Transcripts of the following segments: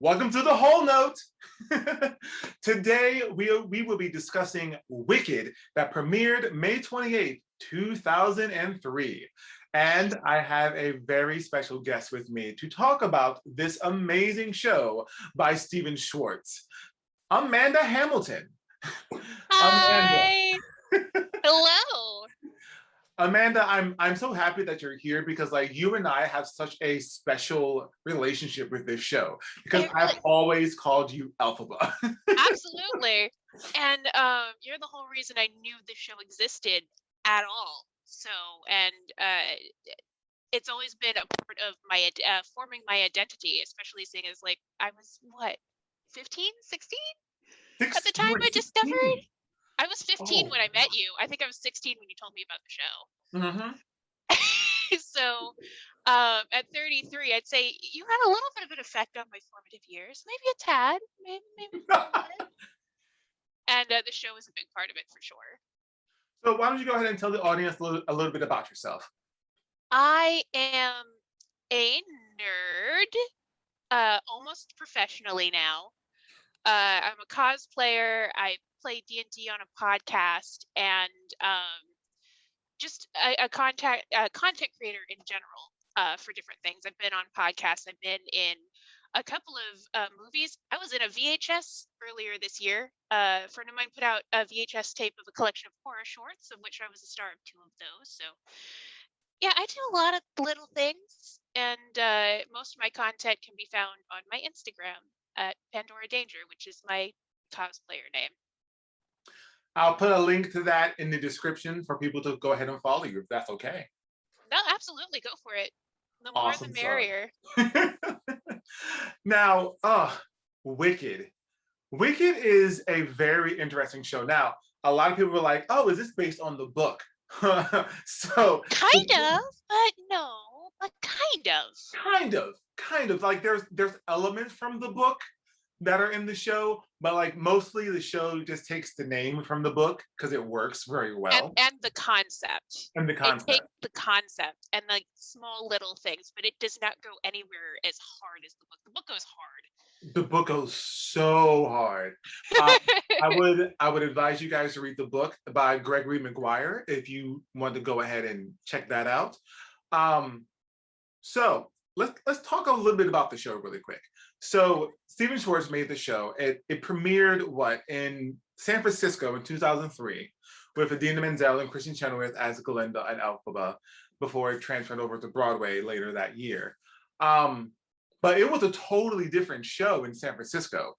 Welcome to the Whole Note. Today, we will be discussing Wicked that premiered May 28th, 2003. And I have a very special guest with me to talk about this amazing show by Stephen Schwartz. Amanda Hamilton. Amanda. Hi. Hello. Amanda, I'm so happy that you're here because like you and I have such a special relationship with this show because I've always called you Elphaba. Absolutely. And you're the whole reason I knew the show existed at all. So, and it's always been a part of my forming my identity, especially seeing as like I was what 15, 16 at the time I discovered. I was 15 when I met you. I think I was 16 when you told me about the show. Mm-hmm. So at 33, I'd say you had a little bit of an effect on my formative years. Maybe a tad. Maybe a little bit. And the show is a big part of it for sure. So why don't you go ahead and tell the audience a little bit about yourself? I am a nerd, almost professionally now. I'm a cosplayer. I play D&D on a podcast, and just a content creator in general for different things. I've been on podcasts. I've been in a couple of movies. I was in a VHS earlier this year. A friend of mine put out a VHS tape of a collection of horror shorts, of which I was a star of 2 of those. So yeah, I do a lot of little things, and most of my content can be found on my Instagram at Pandora Danger, which is my cosplayer name. I'll put a link to that in the description for people to go ahead and follow you, if that's okay. No, absolutely, go for it. The more Awesome the merrier. Now, Wicked. Wicked is a very interesting show. Now, a lot of people were like, "Oh, is this based on the book?" So kind of, but no, but kind of. Like there's elements from the book that are in the show, but like mostly the show just takes the name from the book because it works very well. And the concept. And the concept. It takes the concept and like small little things, but it does not go anywhere as hard as the book. The book goes hard. The book goes so hard. I would advise you guys to read the book by Gregory Maguire if you want to go ahead and check that out. So let's talk a little bit about the show really quick. So Stephen Schwartz made the show. It premiered in San Francisco in 2003 with Idina Menzel and Kristen Chenoweth as Galinda and Elphaba before it transferred over to Broadway later that year. But it was a totally different show in San Francisco.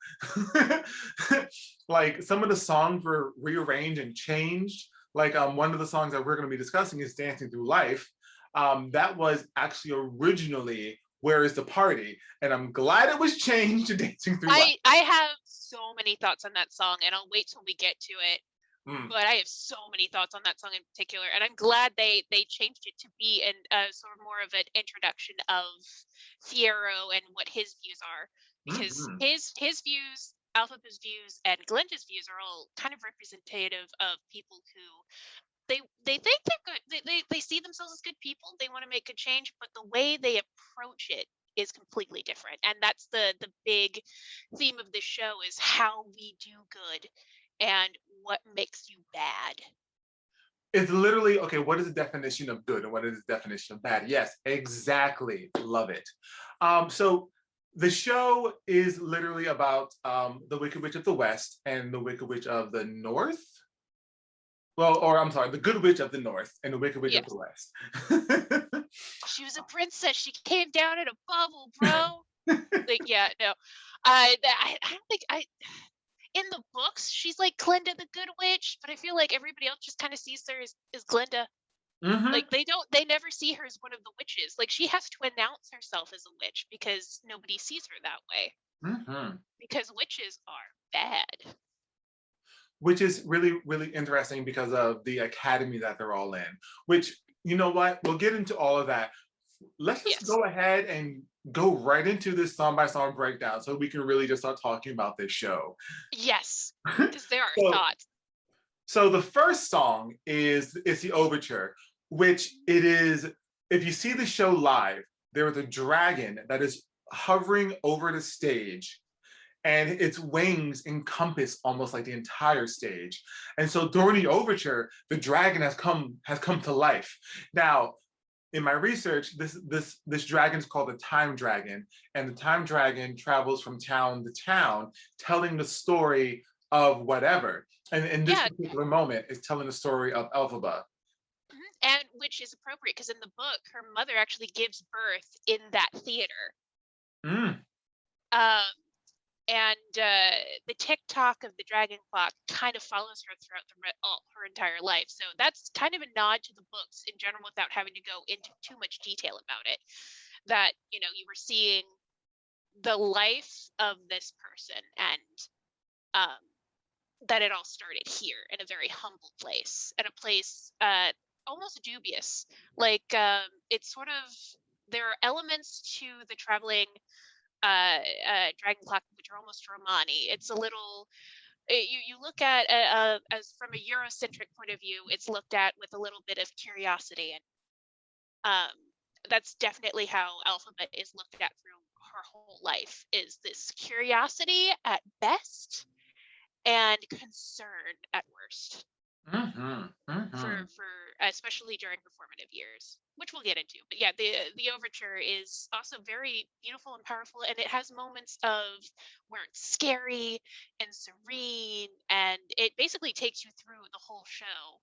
Like some of the songs were rearranged and changed. Like one of the songs that we're going to be discussing is Dancing Through Life. That was actually originally Where Is the Party? And I'm glad it was changed to Dancing Through Life. I have so many thoughts on that song, and I'll wait till we get to it. But I have so many thoughts on that song in particular, and I'm glad they changed it to be sort of more of an introduction of Fiyero and what his views are, because his views, Elphaba's views, and Glinda's views are all kind of representative of people who they think they're good. They see themselves as good people. They want to make good change, but the way they approach it is completely different, and that's the big theme of this show is how we do good and what makes you bad. It's literally, okay, what is the definition of good and what is the definition of bad? Yes, exactly. Love it. So the show is literally about the Wicked Witch of the West and the Wicked Witch of the North. Well, or I'm sorry, the Good Witch of the North and the Wicked Witch of the West. She was a princess. She came down in a bubble, bro. Like, yeah, no. I don't think in the books, she's like Glinda the Good Witch, but I feel like everybody else just kind of sees her as Glinda. Like they never see her as one of the witches. Like she has to announce herself as a witch because nobody sees her that way. Because witches are bad. Which is really, really interesting because of the academy that they're all in. Which, you know what? We'll get into all of that. Let's just go ahead and go right into this song by song breakdown so we can really just start talking about this show. Yes, because there are thoughts. So the first song is the Overture, which it is, if you see the show live, there is a dragon that is hovering over the stage, and its wings encompass almost like the entire stage. And so during the overture, the dragon has come to life. Now, in my research, this dragon is called the time dragon, and the time dragon travels from town to town, telling the story of whatever. And in this particular moment, it's telling the story of Elphaba. And which is appropriate because in the book, her mother actually gives birth in that theater. Mm. And the tick-tock of the dragon clock kind of follows her throughout her entire life. So that's kind of a nod to the books in general without having to go into too much detail about it. That, you were seeing the life of this person, and that it all started here in a very humble place, and a place almost dubious. Like, it's sort of, there are elements to the traveling dragon clock which are almost Romani. It's a little, you look at as from a Eurocentric point of view, it's looked at with a little bit of curiosity, and that's definitely how Elphaba is looked at through her whole life, is this curiosity at best and concern at worst. For especially during her formative years, which we'll get into. But yeah, the overture is also very beautiful and powerful, and it has moments of where it's scary and serene, and it basically takes you through the whole show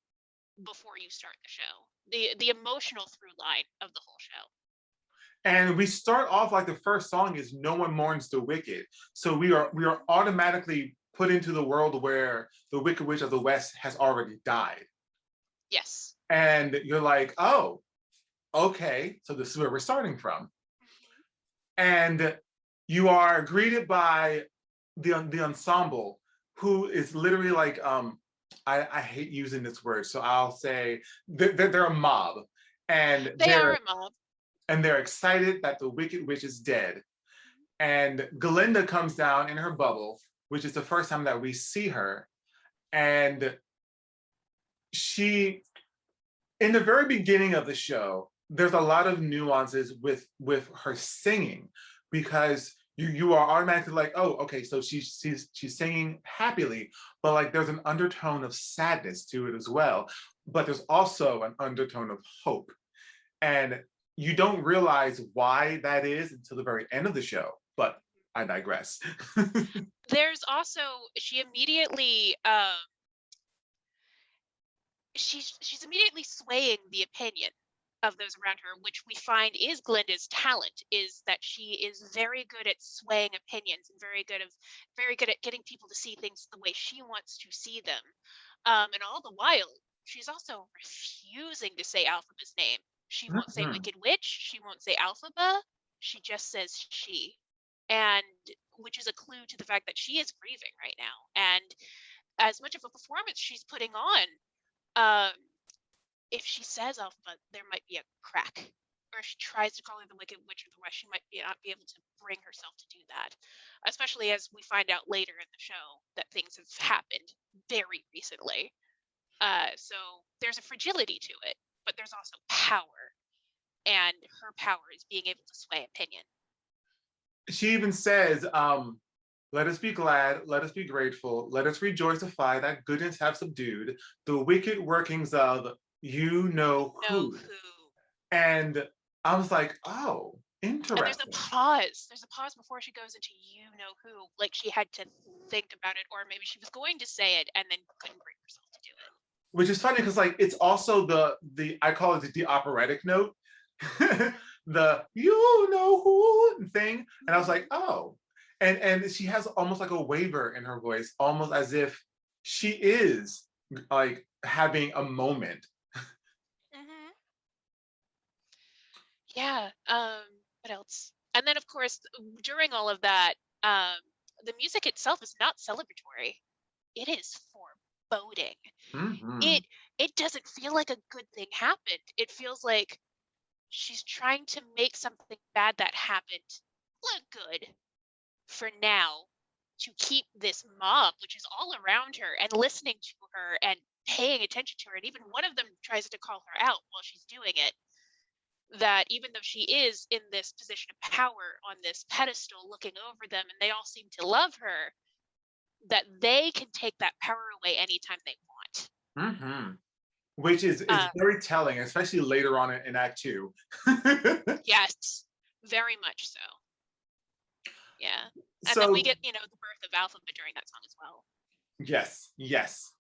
before you start the show. The emotional through line of the whole show. And we start off like the first song is "No One Mourns the Wicked," so we are automatically put into the world where the Wicked Witch of the West has already died. Yes. And you're like, oh, okay, so this is where we're starting from. And you are greeted by the ensemble, who is literally like, I hate using this word, so I'll say they're a mob. And they are a mob. And they're excited that the Wicked Witch is dead. And Galinda comes down in her bubble, which is the first time that we see her. And she, in the very beginning of the show, there's a lot of nuances with her singing, because you are automatically like, oh, okay, so she's singing happily, but like there's an undertone of sadness to it as well. But there's also an undertone of hope. And you don't realize why that is until the very end of the show, but I digress. There's also, she immediately, she's immediately swaying the opinion of those around her, which we find is Glinda's talent, is that she is very good at swaying opinions and very good at getting people to see things the way she wants to see them. And all the while, she's also refusing to say Elphaba's name. She won't say Wicked Witch. She won't say Elphaba. She just says she, and which is a clue to the fact that she is grieving right now. And as much of a performance she's putting on, if she says Elphaba, there might be a crack. Or if she tries to call her the Wicked Witch of the West, she might not be able to bring herself to do that. Especially as we find out later in the show that things have happened very recently. So there's a fragility to it, but there's also power. And her power is being able to sway opinion. She even says, let us be glad, let us be grateful, let us rejoice to fly that goodness have subdued the wicked workings of you know who. And I was like, oh, interesting. And there's a pause before she goes into you know who, like she had to think about it, or maybe she was going to say it and then couldn't bring herself to do it. Which is funny because like it's also the I call it the operatic note. The you know who thing. And I was like, oh. And she has almost like a waver in her voice, almost as if she is like having a moment. Yeah. What else? And then of course, during all of that, the music itself is not celebratory. It is foreboding. It doesn't feel like a good thing happened. It feels like she's trying to make something bad that happened look good for now, to keep this mob, which is all around her and listening to her and paying attention to her. And even one of them tries to call her out while she's doing it. that even though she is in this position of power on this pedestal looking over them and they all seem to love her, that they can take that power away anytime they want. Mm-hmm. Which is very telling, especially later on in Act 2. Yes, very much so. Yeah. And then So we get, the birth of Elphaba during that song as well. yes, yes.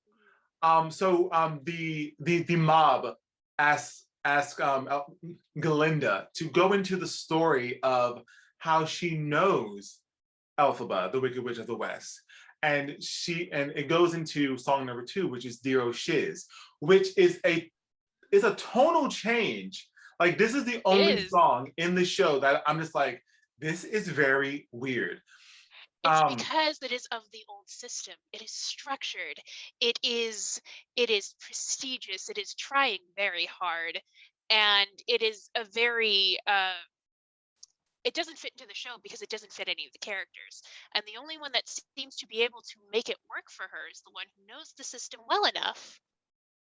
The mob asks Galinda to go into the story of how she knows Elphaba, the Wicked Witch of the West. And it goes into song number 2, which is Dear O Shiz, which is a tonal change. Like, this is the only song in the show that I'm just like, this is very weird. It's because it is of the old system. It is structured. It is prestigious. It is trying very hard. And it is a very it doesn't fit into the show because it doesn't fit any of the characters. And the only one that seems to be able to make it work for her is the one who knows the system well enough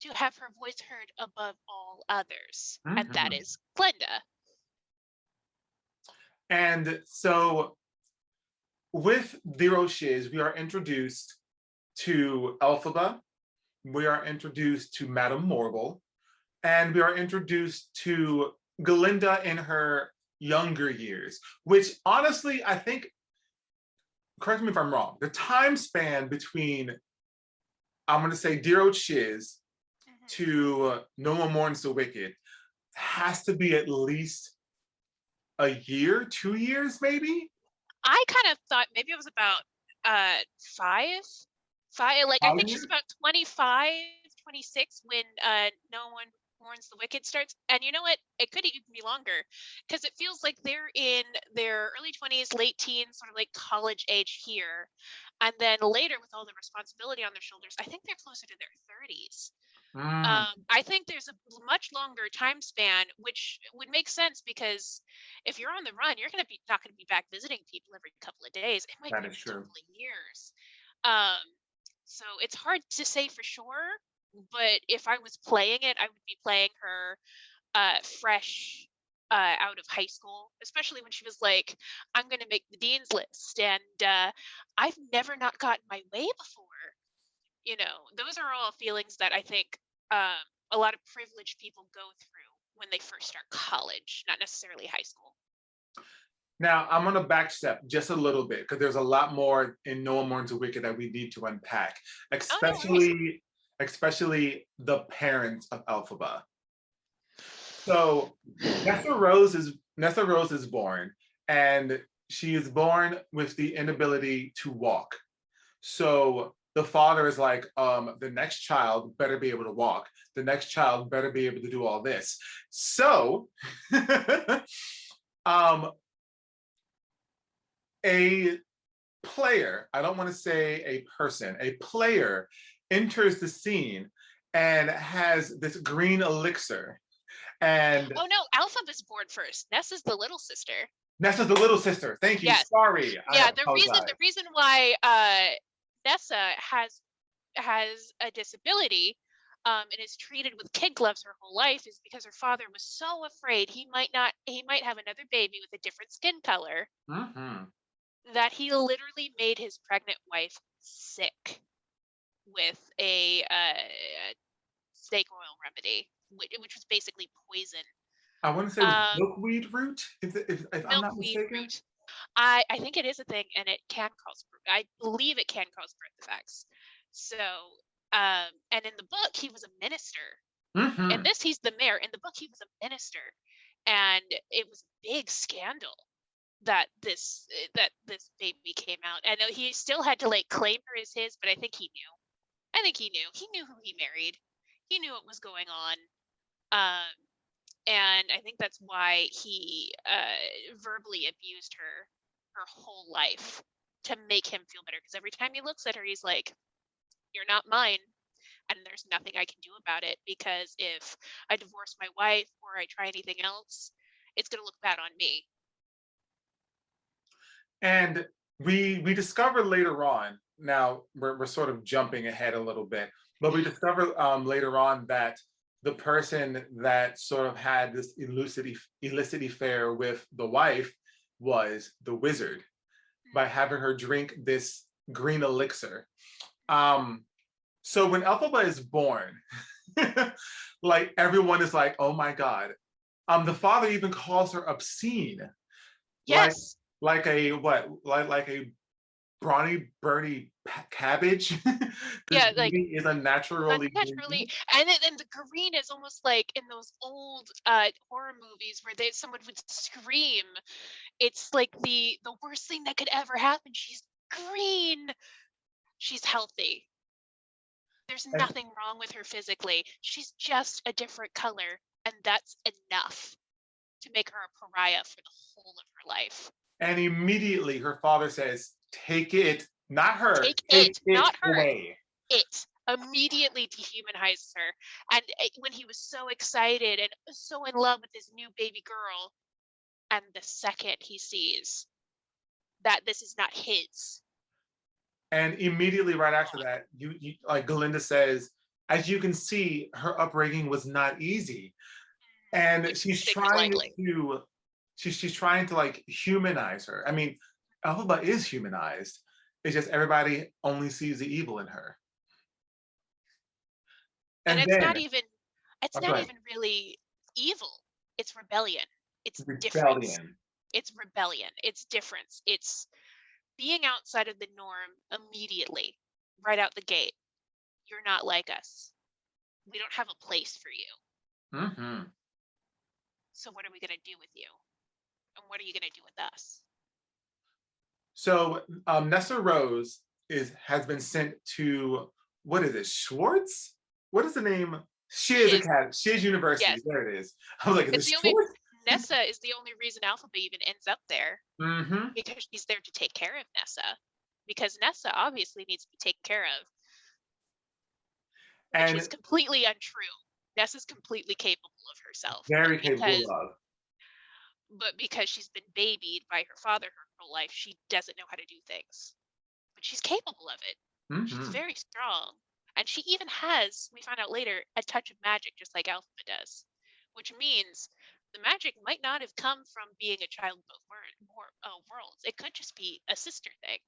to have her voice heard above all others. Mm-hmm. And that is Glinda. And so with Dear O Shiz, we are introduced to Elphaba, we are introduced to Madame Morgul, and we are introduced to Galinda in her younger years, which honestly, I think, correct me if I'm wrong, the time span between, I'm going to say, Dear O Shiz to No One Mourns the Wicked has to be at least a year, 2 years, maybe? I kind of thought maybe it was about 5. Like, I think she's about 25, 26 when No One Mourns the Wicked starts. And you know what? It could even be longer because it feels like they're in their early 20s, late teens, sort of like college age here. And then later, with all the responsibility on their shoulders, I think they're closer to their 30s. I think there's a much longer time span, which would make sense because if you're on the run, you're not going to be back visiting people every couple of days. It might be a couple of years. So it's hard to say for sure, but if I was playing it, I would be playing her fresh out of high school, especially when she was like, I'm going to make the dean's list, and I've never not gotten my way before. Those are all feelings that I think a lot of privileged people go through when they first start college, not necessarily high school. Now, I'm going to backstep just a little bit because there's a lot more in No One Mourns the Wicked that we need to unpack, especially the parents of Elphaba. So Nessa Rose is born, and she is born with the inability to walk. So the father is like, the next child better be able to walk. The next child better be able to do all this. So a player, I don't want to say a person, a player enters the scene and has this green elixir. And oh no, Elphaba's born first. Nessa's the little sister. Nessa's the little sister. Thank you. Yes. Sorry. Yeah, the reason why Nessa has a disability and is treated with kid gloves her whole life is because her father was so afraid he might have another baby with a different skin color that he literally made his pregnant wife sick with a snake oil remedy, which was basically poison. I want to say it was milkweed root, if I'm not mistaken. Root. I think it is a thing, and it can cause. I believe it can cause birth defects. So, and in the book, he was a minister. In this, he's the mayor. In the book, he was a minister, and it was a big scandal that this baby came out. And he still had to claim her as his, but I think he knew. He knew who he married. He knew what was going on. And I think that's why he verbally abused her whole life to make him feel better. Because every time he looks at her, he's like, "You're not mine, and there's nothing I can do about it. Because if I divorce my wife or I try anything else, it's going to look bad on me." And we discover later on. Now we're sort of jumping ahead a little bit, but we discover later on that the person that sort of had this illicit affair with the wife was the wizard, by having her drink this green elixir. So when Elphaba is born, like everyone is like, oh my God. The father even calls her obscene. Yes. Like a what? Like a brawny Bernie cabbage. This Yeah, like baby is unnaturally green. and the green is almost like in those old horror movies where someone would scream. It's like the worst thing that could ever happen. She's green. She's healthy. There's And, nothing wrong with her physically. She's just a different color, and that's enough to make her a pariah for the whole of her life. and immediately her father says, take it, not her, Take it, not her. away. It immediately dehumanizes her. And when he was so excited and so in love with his new baby girl, and the second he sees that this is not his. And immediately right after that, you like Galinda says, as you can see, her upbringing was not easy. And she's trying to she's trying to like humanize her. I mean, Elphaba is humanized. It's just everybody only sees the evil in her. And it's not even really evil. It's rebellion. It's difference. It's rebellion. It's difference. It's being outside of the norm immediately, right out the gate. You're not like us. We don't have a place for you. Mm-hmm. So what are we going to do with you? And what are you going to do with us? So Nessa Rose has been sent to, what is it, Schwartz? What is the name? She is University. Yes. There it is. I was like, is it Schwartz? Nessa is the only reason Elphaba even ends up there. Mm-hmm. Because she's there to take care of Nessa. Because Nessa obviously needs to be taken care of. Which is completely untrue. Nessa's completely capable of herself. Very capable of. But because she's been babied by her father her whole life, she doesn't know how to do things. But she's capable of it. Mm-hmm. She's very strong. And she even has, we find out later, a touch of magic, just like Elphaba does. Which means the magic might not have come from being a child of both worlds. It could just be a sister thing.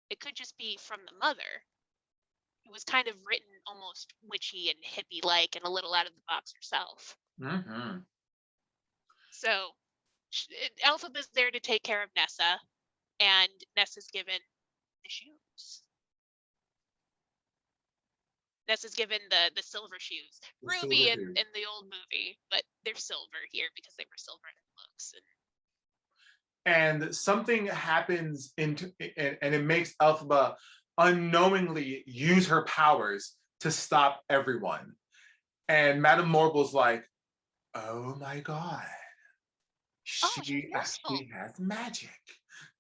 It could just be from the mother. It was kind of written almost witchy and hippie-like and a little out of the box herself. Mm-hmm. So Elphaba's there to take care of Nessa, and Nessa's given the shoes. Nessa's given the silver shoes. Ruby in the old movie, but they're silver here because they were silver in the books. And something happens and it makes Elphaba unknowingly use her powers to stop everyone. And Madame Morble's like, oh my God. She actually has magic.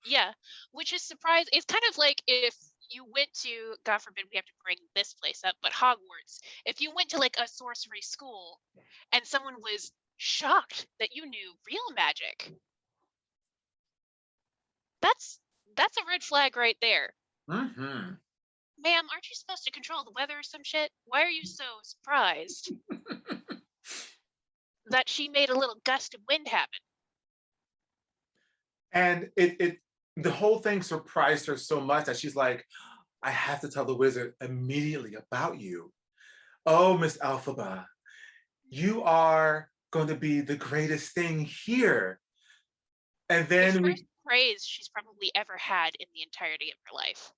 Yeah, which is surprising. It's kind of like if you went to, God forbid we have to bring this place up, but Hogwarts. If you went to like a sorcery school and someone was shocked that you knew real magic, that's a red flag right there. Mm-hmm. Ma'am, aren't you supposed to control the weather or some shit? Why are you so surprised that she made a little gust of wind happen? And the whole thing surprised her so much that she's like, I have to tell the wizard immediately about you. Oh, Miss Elphaba, you are going to be the greatest thing here. And then the first praise she's probably ever had in the entirety of her life.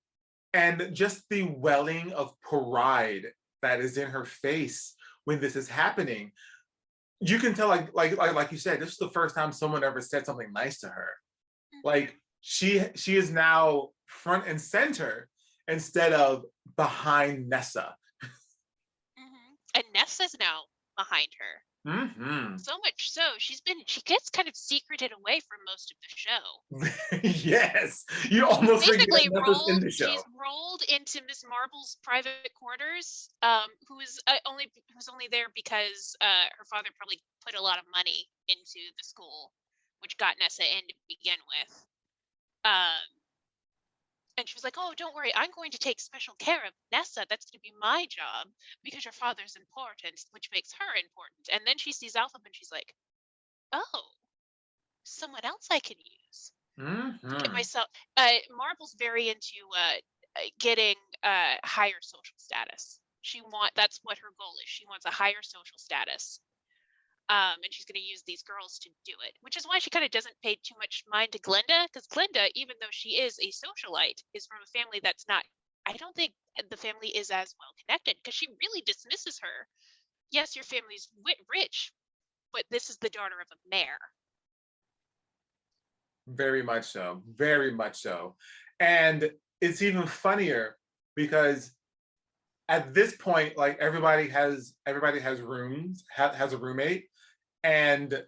And just the welling of pride that is in her face when this is happening. You can tell, like you said, this is the first time someone ever said something nice to her. Mm-hmm. Like she is now front and center instead of behind Nessa. Mm-hmm. And Nessa's now behind her. Mm-hmm. So much so, she gets kind of secreted away for most of the show. Yes, you almost basically in the show. She's rolled into Miss Marble's private quarters, who's only there because her father probably put a lot of money into the school, which got Nessa in to begin with. And she was like, "Oh, don't worry, I'm going to take special care of Nessa. That's going to be my job because your father's important, which makes her important." And then she sees Elphaba and she's like, "Oh, someone else I can use to get Mm-hmm. myself." Marble's very into getting higher social status. That's what her goal is. She wants a higher social status. And she's going to use these girls to do it, which is why she kind of doesn't pay too much mind to Glinda, because Glinda, even though she is a socialite, is from a family that's not. I don't think the family is as well connected, because she really dismisses her. Yes, your family's rich, but this is the daughter of a mayor. Very much so. Very much so. And it's even funnier because at this point, like everybody has rooms, has a roommate. And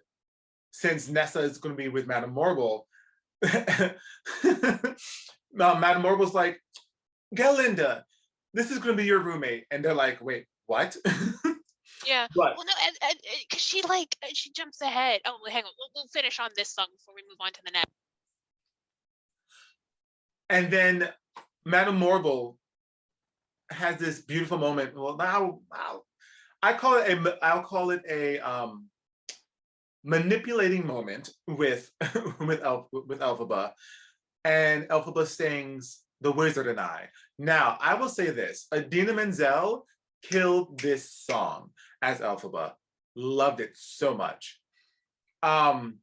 since Nessa is going to be with Madame Morgul, Madame Morgul's like, Galinda, this is going to be your roommate. And they're like, wait, what? Yeah. But Well, no, because she jumps ahead. Oh, well, hang on. We'll finish on this song before we move on to the next. and then Madame Morgul has this beautiful moment. Well, now I'll call it a manipulating moment with with Elphaba, and Elphaba sings "The Wizard and I." Now, I will say this: Idina Menzel killed this song as Elphaba. Loved it so much. Um,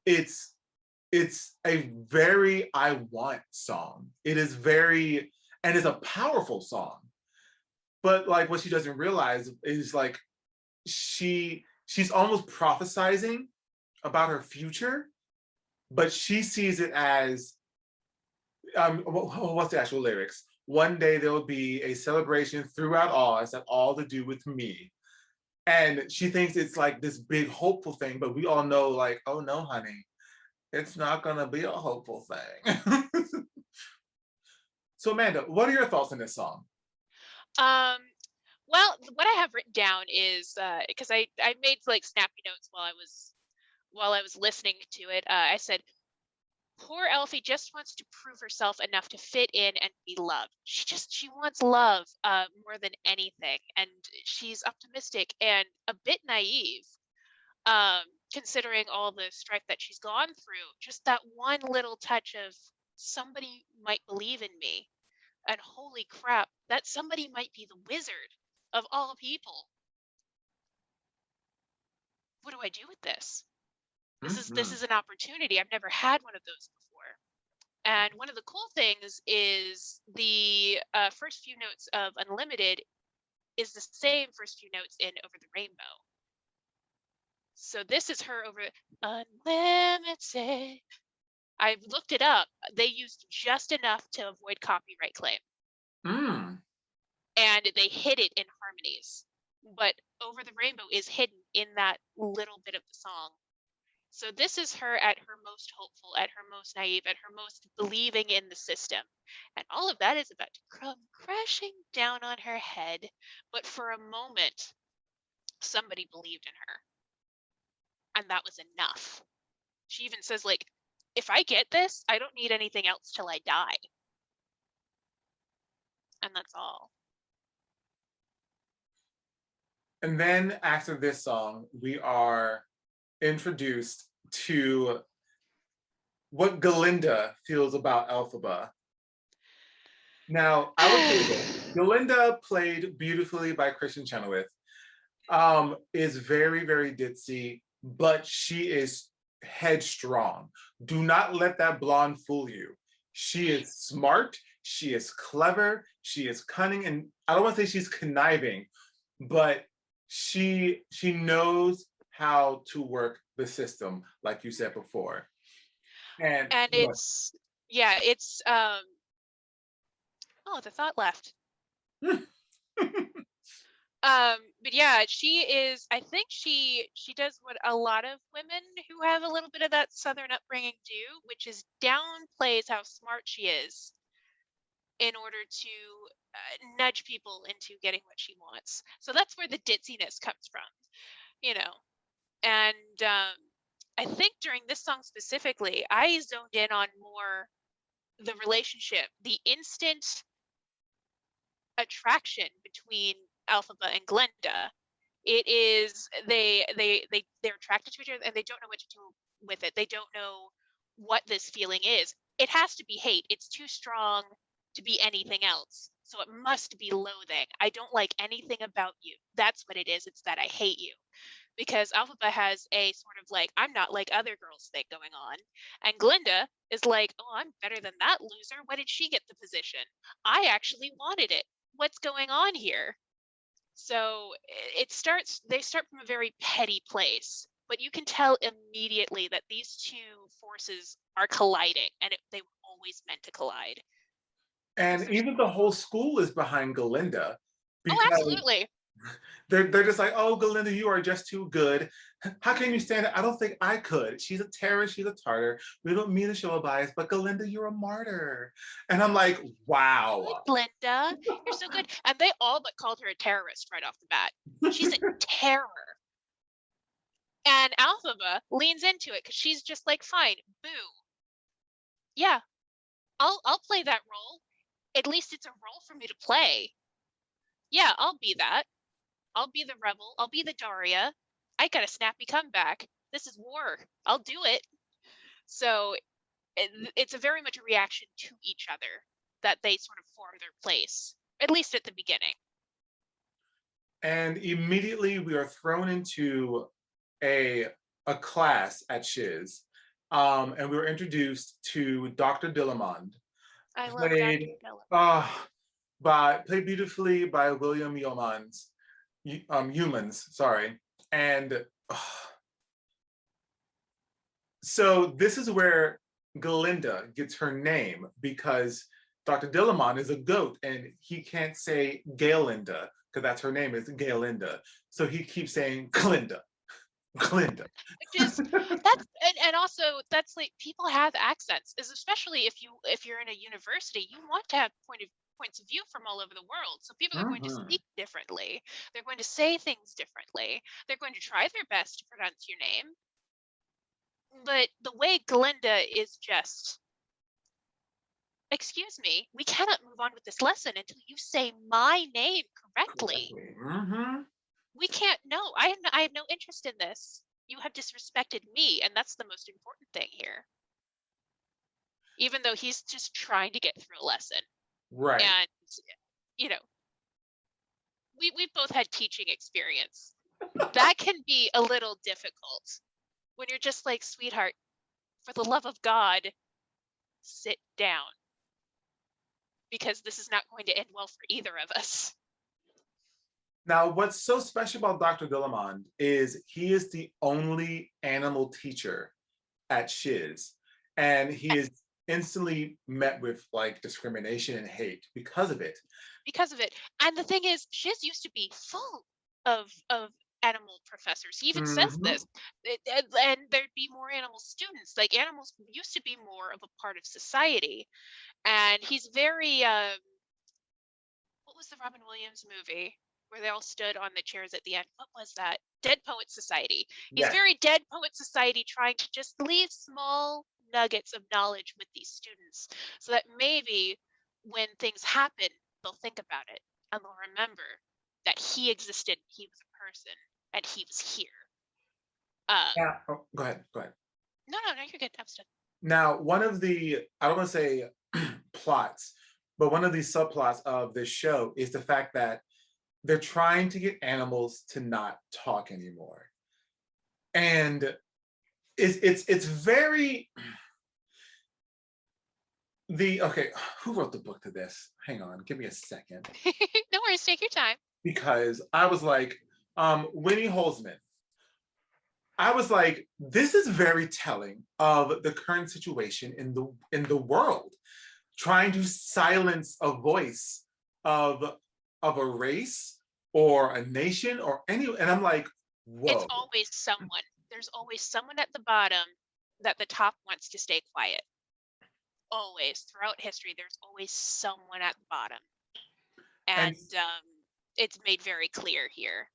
it's it's a very I want song. It is very, and it's a powerful song. But like what she doesn't realize is like she's almost prophesizing about her future, but she sees it as what's the actual lyrics? One day there will be a celebration throughout Oz that all to do with me. And she thinks it's like this big hopeful thing, but we all know, like, oh no, honey, it's not gonna be a hopeful thing. So Amanda, what are your thoughts on this song? Um, well, what I have written down is because I made like snappy notes while I was listening to it. I said, "Poor Elfie just wants to prove herself enough to fit in and be loved. She wants love more than anything, and she's optimistic and a bit naive, um, considering all the strife that she's gone through. Just that one little touch of somebody might believe in me, and holy crap, that somebody might be the wizard of all people. What do I do with this? This Mm-hmm. is an opportunity. I've never had one of those before." And one of the cool things is the first few notes of Unlimited is the same first few notes in Over the Rainbow. So this is her over Unlimited. I looked it up. They used just enough to avoid copyright claim. Mm. And they hid it in harmonies. But Over the Rainbow is hidden in that little bit of the song. So this is her at her most hopeful, at her most naive, at her most believing in the system. And all of that is about to come crashing down on her head. But for a moment, somebody believed in her. And that was enough. She even says, like, if I get this, I don't need anything else till I die. And that's all. And then after this song, we are introduced to what Galinda feels about Elphaba. Now, I would say this. Galinda, played beautifully by Kristen Chenoweth, is very, very ditzy, but she is headstrong. Do not let that blonde fool you. She is smart, she is clever, she is cunning, and I don't want to say she's conniving, but she knows how to work the system, like you said before. And And what? it's, yeah, it's, oh, the thought left. But yeah, she is, I think she does what a lot of women who have a little bit of that southern upbringing do, which is downplays how smart she is in order to nudge people into getting what she wants. So that's where the ditziness comes from, you know. And I think during this song specifically, I zoned in on more the relationship, the instant attraction between Elphaba and Glinda. It is they're attracted to each other and they don't know what to do with it. They don't know what this feeling is. It has to be hate. It's too strong to be anything else. So it must be loathing. I don't like anything about you. That's what it is. It's that I hate you. Because Elphaba has a sort of like, I'm not like other girls thing going on. And Glinda is like, oh, I'm better than that loser. Why did she get the position? I actually wanted it. What's going on here? So they start from a very petty place, but you can tell immediately that these two forces are colliding, and they were always meant to collide. And even the whole school is behind Galinda Oh, because absolutely. they're just like, oh, Galinda, you are just too good. How can you stand it? I don't think I could. She's a terrorist, she's a tartar. We don't mean to show a bias, but Galinda, you're a martyr. And I'm like, wow. Good, Glinda, you're so good. And they all but called her a terrorist right off the bat. She's a terror. And Elphaba leans into it because she's just like, fine, boo. Yeah, I'll play that role. At least it's a role for me to play. Yeah, I'll be that. I'll be the rebel. I'll be the Daria. I got a snappy comeback. This is war. I'll do it. So it's a very much a reaction to each other that they sort of form their place, at least at the beginning. And immediately we are thrown into a class at Shiz. And we were introduced to Dr. Dillamond. I love Played, played beautifully by William Yeomans. Humans, sorry. And so this is where Galinda gets her name because Dr. Dillamond is a goat and he can't say Galinda because that's her name is Galinda. So he keeps saying Glinda, Glinda. Which is that's and also that's like people have accents, is especially if you're in a university, you want to have points of view from all over the world. So people are going to speak differently. They're going to say things differently. They're going to try their best to pronounce your name. But the way Glinda is just, excuse me, we cannot move on with this lesson until you say my name correctly. We can't, no, I have no interest in this. You have disrespected me, and that's the most important thing here. Even though he's just trying to get through a lesson. Right. And, you know, we've both had teaching experience. That can be a little difficult when you're just like, sweetheart, for the love of God, sit down. Because this is not going to end well for either of us. Now, what's so special about Dr. Dillamond is he is the only animal teacher at Shiz. And he is instantly met with like discrimination and hate because of it. Because of it. And the thing is, Shiz used to be full of animal professors. He even says this. And there'd be more animal students. Like animals used to be more of a part of society. And he's very, what was the Robin Williams movie where they all stood on the chairs at the end? What was that? Dead Poet Society. He's very Dead Poet Society, trying to just leave small nuggets of knowledge with these students so that maybe when things happen, they'll think about it and they'll remember that he existed, he was a person, and he was here. Go ahead. No, you're good. I'm done. Now, one of the, I don't want to say plots, but one of the subplots of this show is the fact that they're trying to get animals to not talk anymore. And it's very, okay, who wrote the book to this? Hang on, give me a second. No worries, take your time. Because I was like, Winnie Holzman. I was like, this is very telling of the current situation in the world, trying to silence a voice of a race or a nation or any, and I'm like, whoa. It's always someone. There's always someone at the bottom that the top wants to stay quiet. Always, throughout history, there's always someone at the bottom. And it's made very clear here.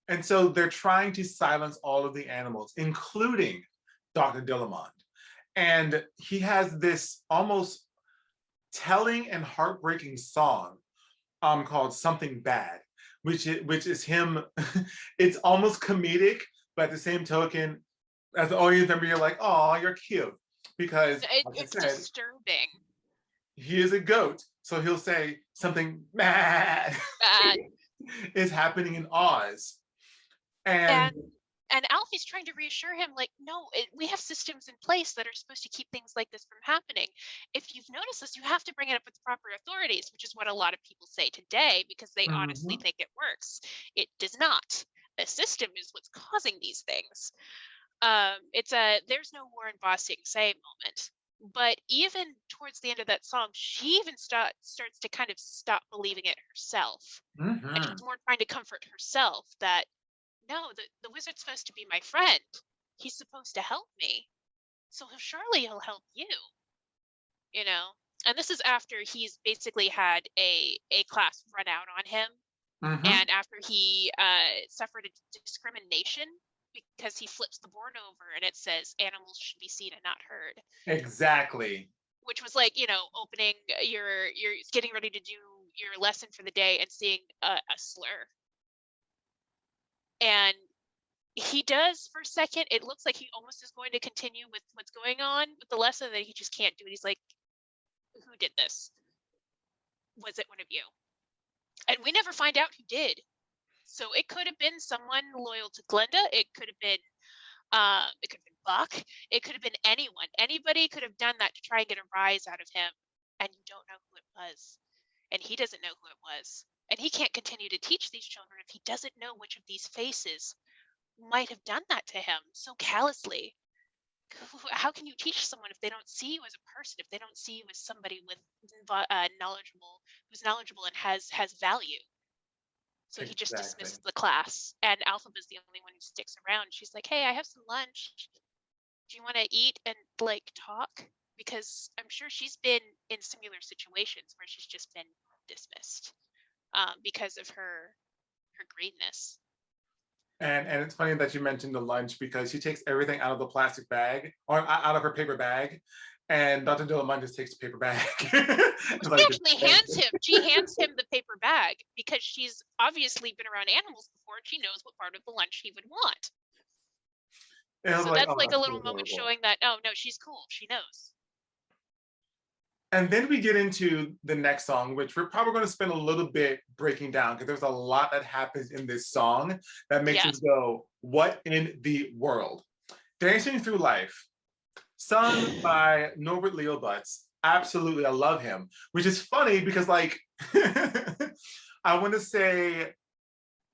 And so they're trying to silence all of the animals, including Dr. Dillamond. And he has this almost telling and heartbreaking song called Something Bad, which is him. It's almost comedic, but at the same token, as the audience member, you're like, oh, you're cute. Because like it's I said, disturbing. he is a goat. So he'll say something bad is happening in Oz. And Alfie's trying to reassure him, like, no, we have systems in place that are supposed to keep things like this from happening. If you've noticed this, you have to bring it up with the proper authorities, which is what a lot of people say today because they honestly think it works. It does not. The system is what's causing these things. There's no war in Ba Sing Se moment. But even towards the end of that song, she even starts to kind of stop believing it herself. And she's more trying to comfort herself that, no, the wizard's supposed to be my friend. He's supposed to help me. So surely he'll help you. You know? And this is after he's basically had a class run out on him. And after he suffered a discrimination because he flips the board over and it says animals should be seen and not heard. Exactly. Which was like, opening you're getting ready to do your lesson for the day and seeing a slur. And he does for a second. It looks like he almost is going to continue with what's going on with the lesson, that he just can't do it. He's like, who did this? Was it one of you? And we never find out who did. So it could have been someone loyal to Glinda. It could have been Buck. It could have been anyone. Anybody could have done that to try and get a rise out of him. And you don't know who it was. And he doesn't know who it was. And he can't continue to teach these children if he doesn't know which of these faces might have done that to him so callously. How can you teach someone if they don't see you as a person, if they don't see you as somebody with who's knowledgeable and has value? So he just dismisses the class, and Elphaba is the only one who sticks around. She's like, hey, I have some lunch. Do you want to eat and talk? Because I'm sure she's been in similar situations where she's just been dismissed because of her greenness. And it's funny that you mentioned the lunch, because she takes everything out of the plastic bag, or out of her paper bag, and Dr. Dillamon just takes the paper bag. She hands him the paper bag because she's obviously been around animals before and she knows what part of the lunch he would want. So that's like a little moment showing that, oh no, she's cool. She knows. And then we get into the next song, which we're probably going to spend a little bit breaking down, because there's a lot that happens in this song that makes us go, what in the world? Dancing Through Life, sung by Norbert Leo Butz. Absolutely, I love him. Which is funny because, like, I want to say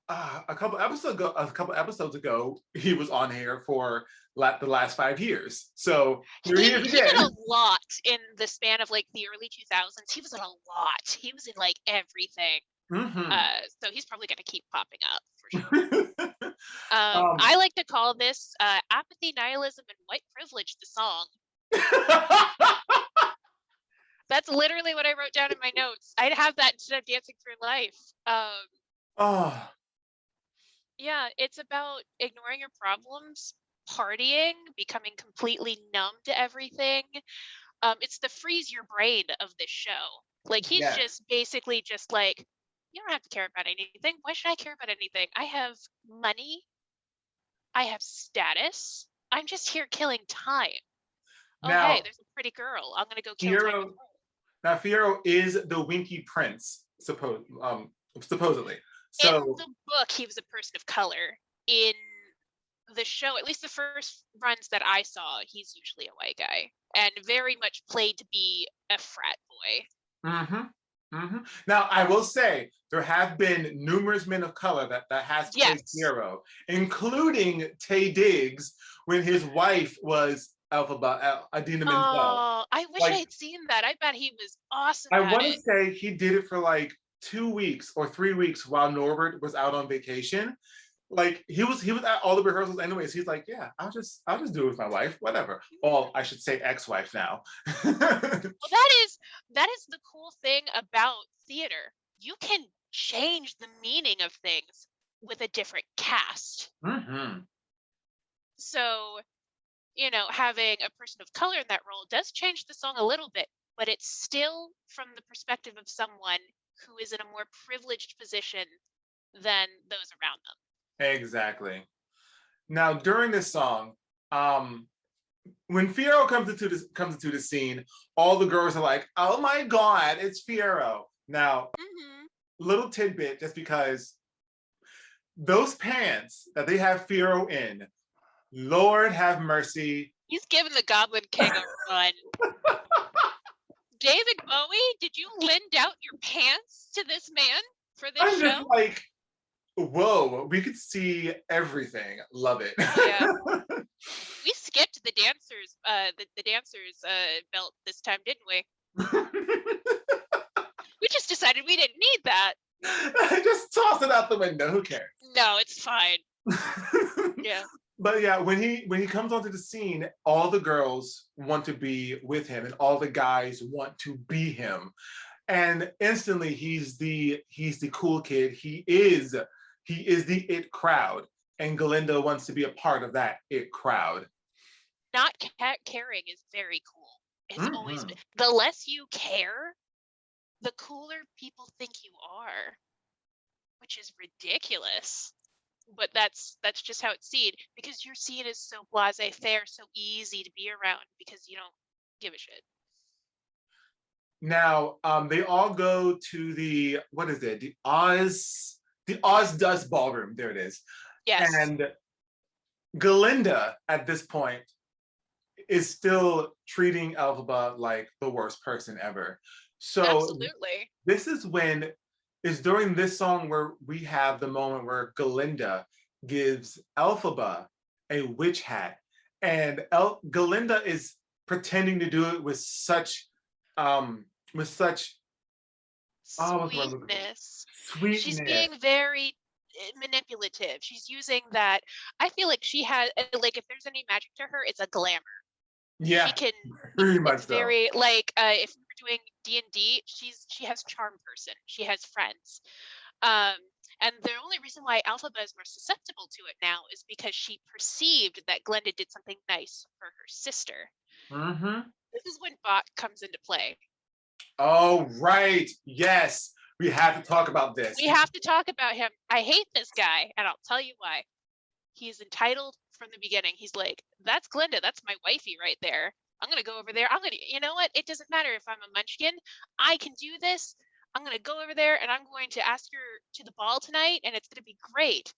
a couple episodes ago, he was on here for the last 5 years. So he did a lot in the span of like the early 2000s. He was in a lot. He was in like everything. So he's probably going to keep popping up for sure. I like to call this apathy, nihilism, and white privilege, the song. That's literally what I wrote down in my notes. I'd have that instead of Dancing Through Life. Yeah, it's about ignoring your problems, partying, becoming completely numb to everything. It's the freeze your brain of this show. Like, he's just basically just like, you don't have to care about anything. Why should I care about anything? I have money. I have status. I'm just here killing time. Now, hey, there's a pretty girl. I'm going to go kill time with her. Now, Fiyero is the Winky Prince, supposedly. So, in the book, he was a person of color. In the show, at least the first runs that I saw, he's usually a white guy and very much played to be a frat boy. Now, I will say there have been numerous men of color that has played Fiyero, including Taye Diggs when his wife was Elphaba, Idina Menzel. Oh, I wish I had seen that. I bet he was awesome. I want to say he did it for like 2 weeks or 3 weeks while Norbert was out on vacation. Like, he was at all the rehearsals anyways. He's like, yeah, I'll just do it with my wife, whatever. Well, I should say ex-wife now. Well, that is the cool thing about theater. You can change the meaning of things with a different cast. So having a person of color in that role does change the song a little bit, but it's still from the perspective of someone who is in a more privileged position than those around them. Exactly. Now, during this song, when Fiyero comes into the scene, all the girls are like, "Oh my God, it's Fiyero!" Now, little tidbit, just because those pants that they have Fiyero in, Lord have mercy. He's giving the Goblin King a run. David Bowie, did you lend out your pants to this man for this I'm show? just like, whoa, we could see everything. Love it. Yeah. We skipped the dancers, belt this time, didn't we? We just decided we didn't need that. Just toss it out the window. Who cares? No, it's fine. Yeah. But yeah, when he comes onto the scene, all the girls want to be with him, and all the guys want to be him. And instantly, he's the cool kid. He is the it crowd, and Galinda wants to be a part of that it crowd. Not caring is very cool. It's always been. The less you care, the cooler people think you are, which is ridiculous. But that's just how it's seen, because you're seen as so laissez-faire, so easy to be around because you don't give a shit. Now, they all go to the Oz Dust Ballroom. There it is. Yes. And Galinda at this point is still treating Elphaba like the worst person ever. So absolutely, this is when it's during this song where we have the moment where Galinda gives Elphaba a witch hat, and Galinda is pretending to do it with such sweetness. She's being very manipulative. She's using that. I feel like she has, like, if there's any magic to her, it's a glamour. Yeah, she can very much so. Very, like, if we're doing D&D, she has charm person. She has friends. And the only reason why Elphaba is more susceptible to it now is because she perceived that Glinda did something nice for her sister. This is when Bach comes into play. Oh, right. Yes. We have to talk about this. We have to talk about him. I hate this guy, and I'll tell you why. He's entitled from the beginning. He's like, that's Glinda. That's my wifey right there. I'm going to go over there. You know what? It doesn't matter if I'm a munchkin. I can do this. I'm going to go over there, and I'm going to ask her to the ball tonight, and it's going to be great.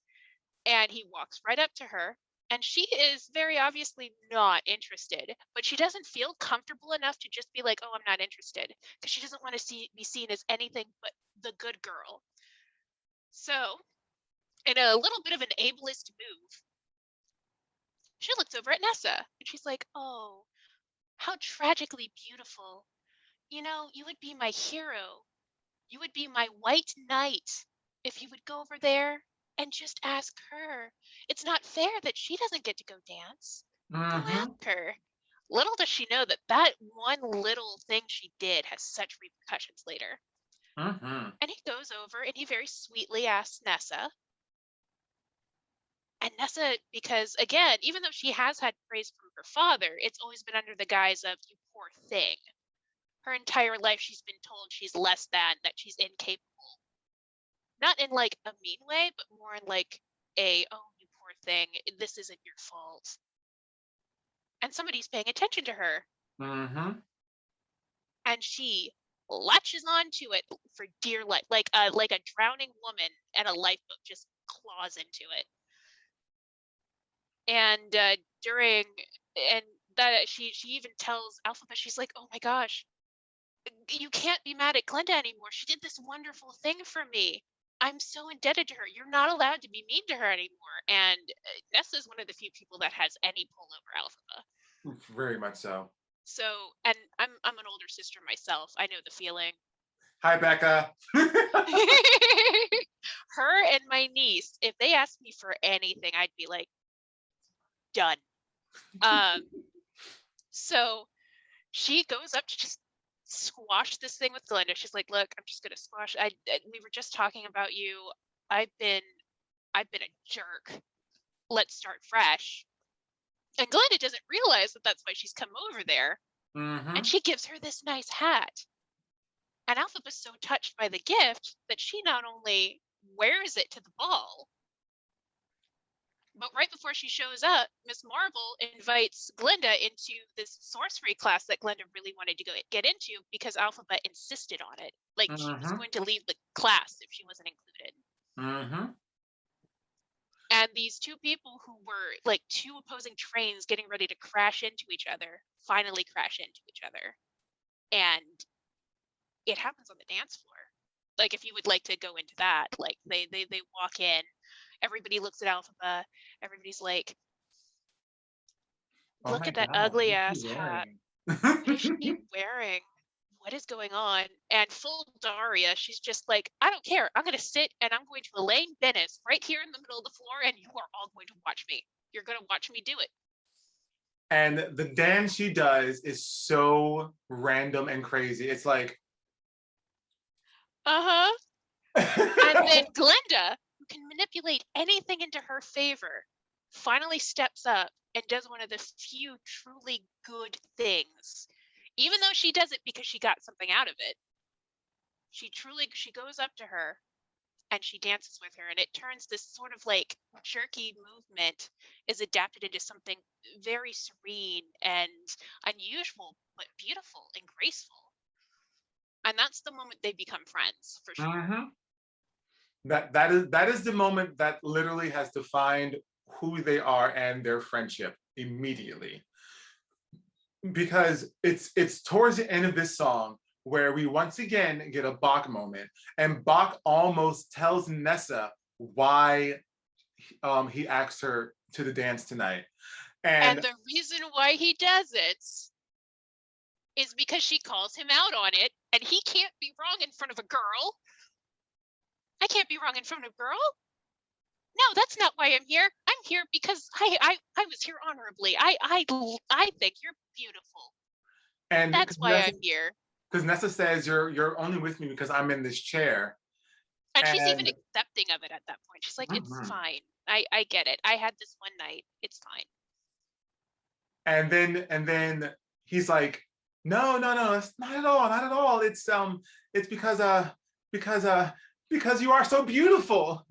And he walks right up to her, and she is very obviously not interested, but she doesn't feel comfortable enough to just be like, oh, I'm not interested, because she doesn't want to be seen as anything but the good girl. So, in a little bit of an ableist move, she looks over at Nessa, and she's like, oh, how tragically beautiful. You know, you would be my hero. You would be my white knight if you would go over there and just ask her. It's not fair that she doesn't get to go dance. Go ask her. Little does she know that one little thing she did has such repercussions later. And he goes over and he very sweetly asks Nessa. And Nessa, because again, even though she has had praise from her father, it's always been under the guise of, you poor thing. Her entire life she's been told she's less than, that she's incapable. Not in like a mean way, but more in like oh, you poor thing, this isn't your fault. And somebody's paying attention to her. And she latches onto it for dear life, like a drowning woman, and a lifeboat just claws into it. And she even tells Elphaba, she's like, oh my gosh, you can't be mad at Glinda anymore. She did this wonderful thing for me. I'm so indebted to her. You're not allowed to be mean to her anymore. And Nessa is one of the few people that has any pull over Elphaba. Very much so. So, and I'm an older sister myself. I know the feeling. Hi, Becca. Her and my niece, if they asked me for anything, I'd be like, done. So she goes up to just squash this thing with Glinda. She's like, look, I'm just gonna squash. We were just talking about you. I've been a jerk. Let's start fresh. And Glinda doesn't realize that that's why she's come over there. Mm-hmm. And she gives her this nice hat. And Elphaba's so touched by the gift that she not only wears it to the ball, but right before she shows up, Miss Marvel invites Glinda into this sorcery class that Glinda really wanted to get into because Elphaba insisted on it. Like, she was going to leave the class if she wasn't included. Mm-hmm. And these two people who were like two opposing trains getting ready to crash into each other finally crash into each other. And it happens on the dance floor. Like, if you would like to go into that, like they walk in, everybody looks at Elphaba, everybody's like, Oh look my at that God, ugly what's ass he hat. wearing? What is she wearing? What is going on? And full Daria, she's just like, I don't care. I'm going to sit and I'm going to Elaine Bennis right here in the middle of the floor, and you are all going to watch me. You're going to watch me do it. And the dance she does is so random and crazy. It's like, Uh-huh. And then Glinda, who can manipulate anything into her favor, finally steps up and does one of the few truly good things. Even though she does it because she got something out of it, she goes up to her and she dances with her, and it turns this sort of like jerky movement is adapted into something very serene and unusual, but beautiful and graceful. And that's the moment they become friends, for sure. mm-hmm. That is the moment that literally has defined who they are and their friendship immediately. Because it's towards the end of this song where we once again get a Bach moment, and Bach almost tells Nessa why he asked her to the dance tonight. And the reason why he does it is because she calls him out on it, and he can't be wrong in front of a girl. I can't be wrong in front of a girl. No, that's not why I'm here. I'm here because I was here honorably. I think you're beautiful. And that's why I'm here. Because Nessa says you're only with me because I'm in this chair. And she's even accepting of it at that point. She's like, it's fine. I get it. I had this one night. It's fine. And then he's like, no, it's not at all, not at all. It's because you are so beautiful.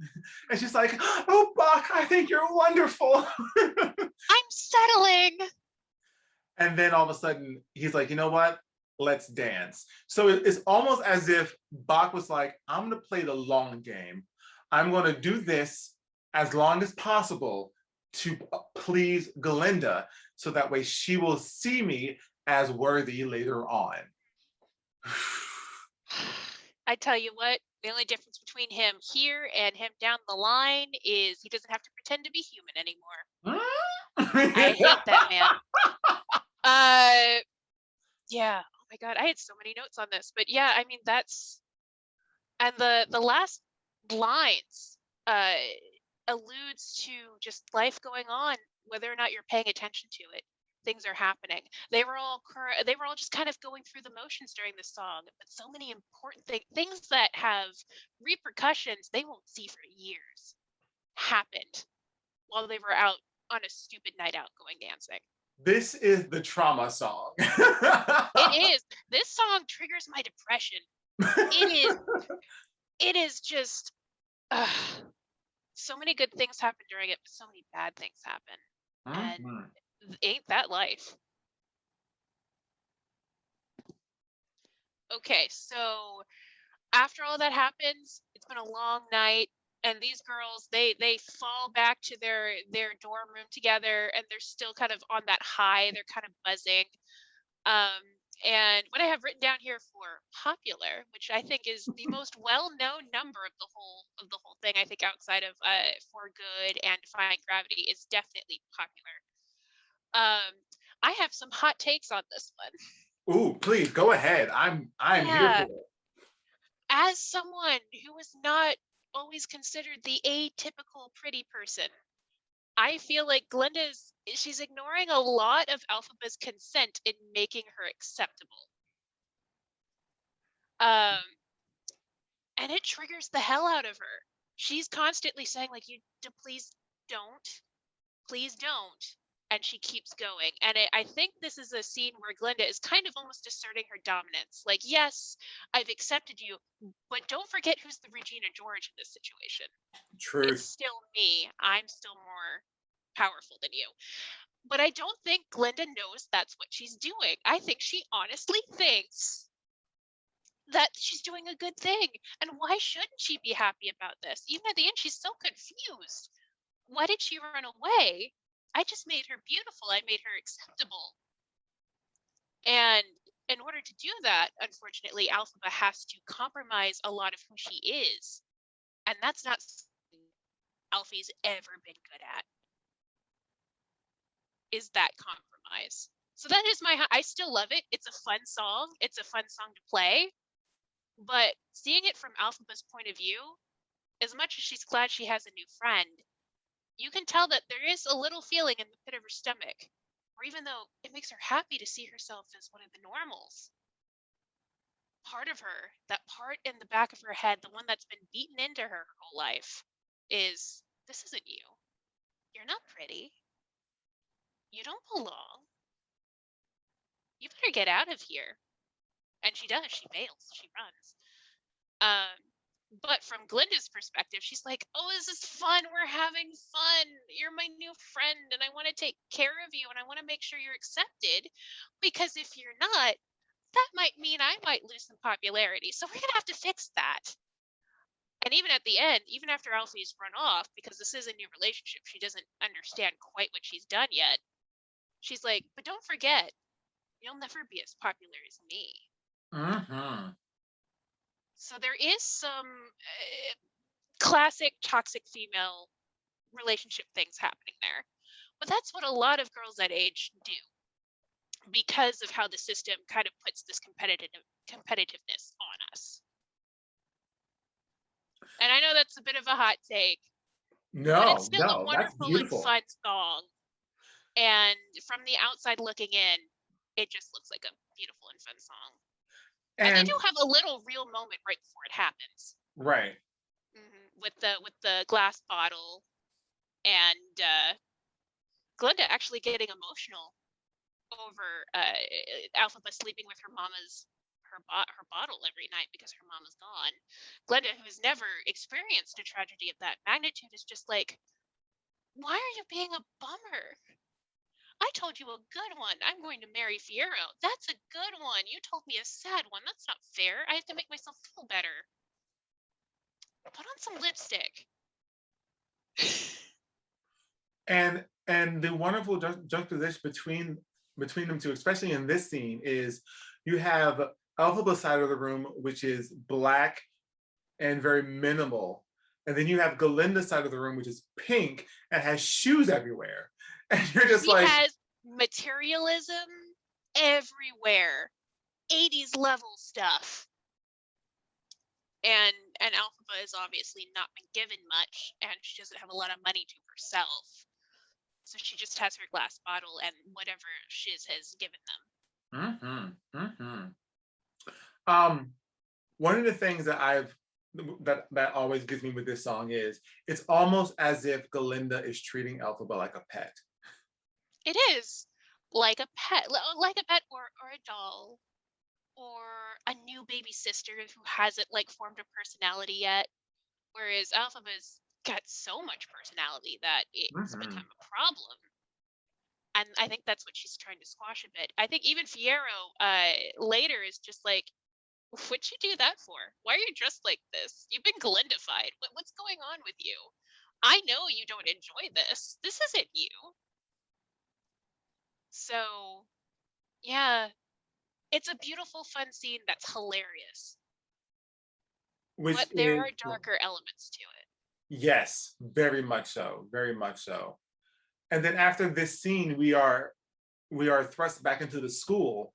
And she's like, oh, Bach, I think you're wonderful. I'm settling. And then all of a sudden he's like, you know what? Let's dance. So it's almost as if Bach was like, I'm going to play the long game. I'm going to do this as long as possible to please Galinda, so that way she will see me as worthy later on. I tell you what, the only difference between him here and him down the line is he doesn't have to pretend to be human anymore. I hate that man. Yeah. Oh my God, I had so many notes on this, but yeah, I mean that's, and the last lines alludes to just life going on, whether or not you're paying attention to it. Things are happening. They were all just kind of going through the motions during this song, but so many important things that have repercussions they won't see for years happened while they were out on a stupid night out going dancing. This is the trauma song. It is. This song triggers my depression. It is just so many good things happen during it, but so many bad things happen. And ain't that life? Okay, so after all that happens, it's been a long night, and these girls they fall back to their dorm room together, and they're still kind of on that high. They're kind of buzzing. And what I have written down here for popular, which I think is the most well-known number of the whole thing, I think outside of For Good and Defying Gravity, is definitely popular. I have some hot takes on this one. Ooh, please go ahead. I'm here for it. As someone who was not always considered the atypical pretty person, I feel like she's ignoring a lot of Elphaba's consent in making her acceptable. And it triggers the hell out of her. She's constantly saying, like, please don't. Please don't. and she keeps going. And I think this is a scene where Glinda is kind of almost asserting her dominance. Like, yes, I've accepted you, but don't forget who's the Regina George in this situation. It's Truth. still me. I'm still more powerful than you. But I don't think Glinda knows that's what she's doing. I think she honestly thinks that she's doing a good thing. And why shouldn't she be happy about this? Even at the end, she's so confused. Why did she run away? I just made her beautiful. I made her acceptable. And in order to do that, unfortunately, Elphaba has to compromise a lot of who she is. And that's not something Alfie's ever been good at, is that compromise. So that is I still love it. It's a fun song. It's a fun song to play. But seeing it from Elphaba's point of view, as much as she's glad she has a new friend, you can tell that there is a little feeling in the pit of her stomach, or even though it makes her happy to see herself as one of the normals, part of her, that part in the back of her head, the one that's been beaten into her whole life, is, this isn't you. You're not pretty. You don't belong. You better get out of here. And she does. She bails. She runs. But from Glinda's perspective, she's like, oh, this is fun. We're having fun. You're my new friend, and I want to take care of you, and I want to make sure you're accepted. Because if you're not, that might mean I might lose some popularity. So we're going to have to fix that. And even at the end, even after Alfie's run off, because this is a new relationship, she doesn't understand quite what she's done yet. She's like, but don't forget, you'll never be as popular as me. Mm-hmm. So there is some classic toxic female relationship things happening there. But that's what a lot of girls that age do, because of how the system kind of puts this competitiveness on us. And I know that's a bit of a hot take. But it's still a wonderful and fun song. And from the outside looking in, it just looks like a beautiful and fun song. And they do have a little real moment right before it happens. Right. Mm-hmm. With the glass bottle, and Glinda actually getting emotional over Elphaba sleeping with her bottle every night because her mama's gone. Glinda, who has never experienced a tragedy of that magnitude, is just like, why are you being a bummer? I told you a good one. I'm going to marry Fiyero. That's a good one. You told me a sad one. That's not fair. I have to make myself feel better. Put on some lipstick. And the wonderful juxtaposition between them two, especially in this scene, is you have Elphaba's side of the room, which is black and very minimal. And then you have Galinda's side of the room, which is pink and has shoes everywhere. And you're just He has materialism everywhere. 80s level stuff. And Elphaba has obviously not been given much, and she doesn't have a lot of money to herself. So she just has her glass bottle and whatever Shiz has given them. One of the things that that always gets me with this song is it's almost as if Galinda is treating Elphaba like a pet. It is like a pet, or a doll, or a new baby sister who hasn't formed a personality yet. Whereas Elphaba's got so much personality that it's become a problem. And I think that's what she's trying to squash a bit. I think even Fiyero later is just like, what'd you do that for? Why are you dressed like this? You've been Galindified. What's going on with you? I know you don't enjoy this. This isn't you. So, yeah, it's a beautiful, fun scene that's hilarious. But there are darker elements to it. Yes, very much so. Very much so. And then after this scene, we are thrust back into the school,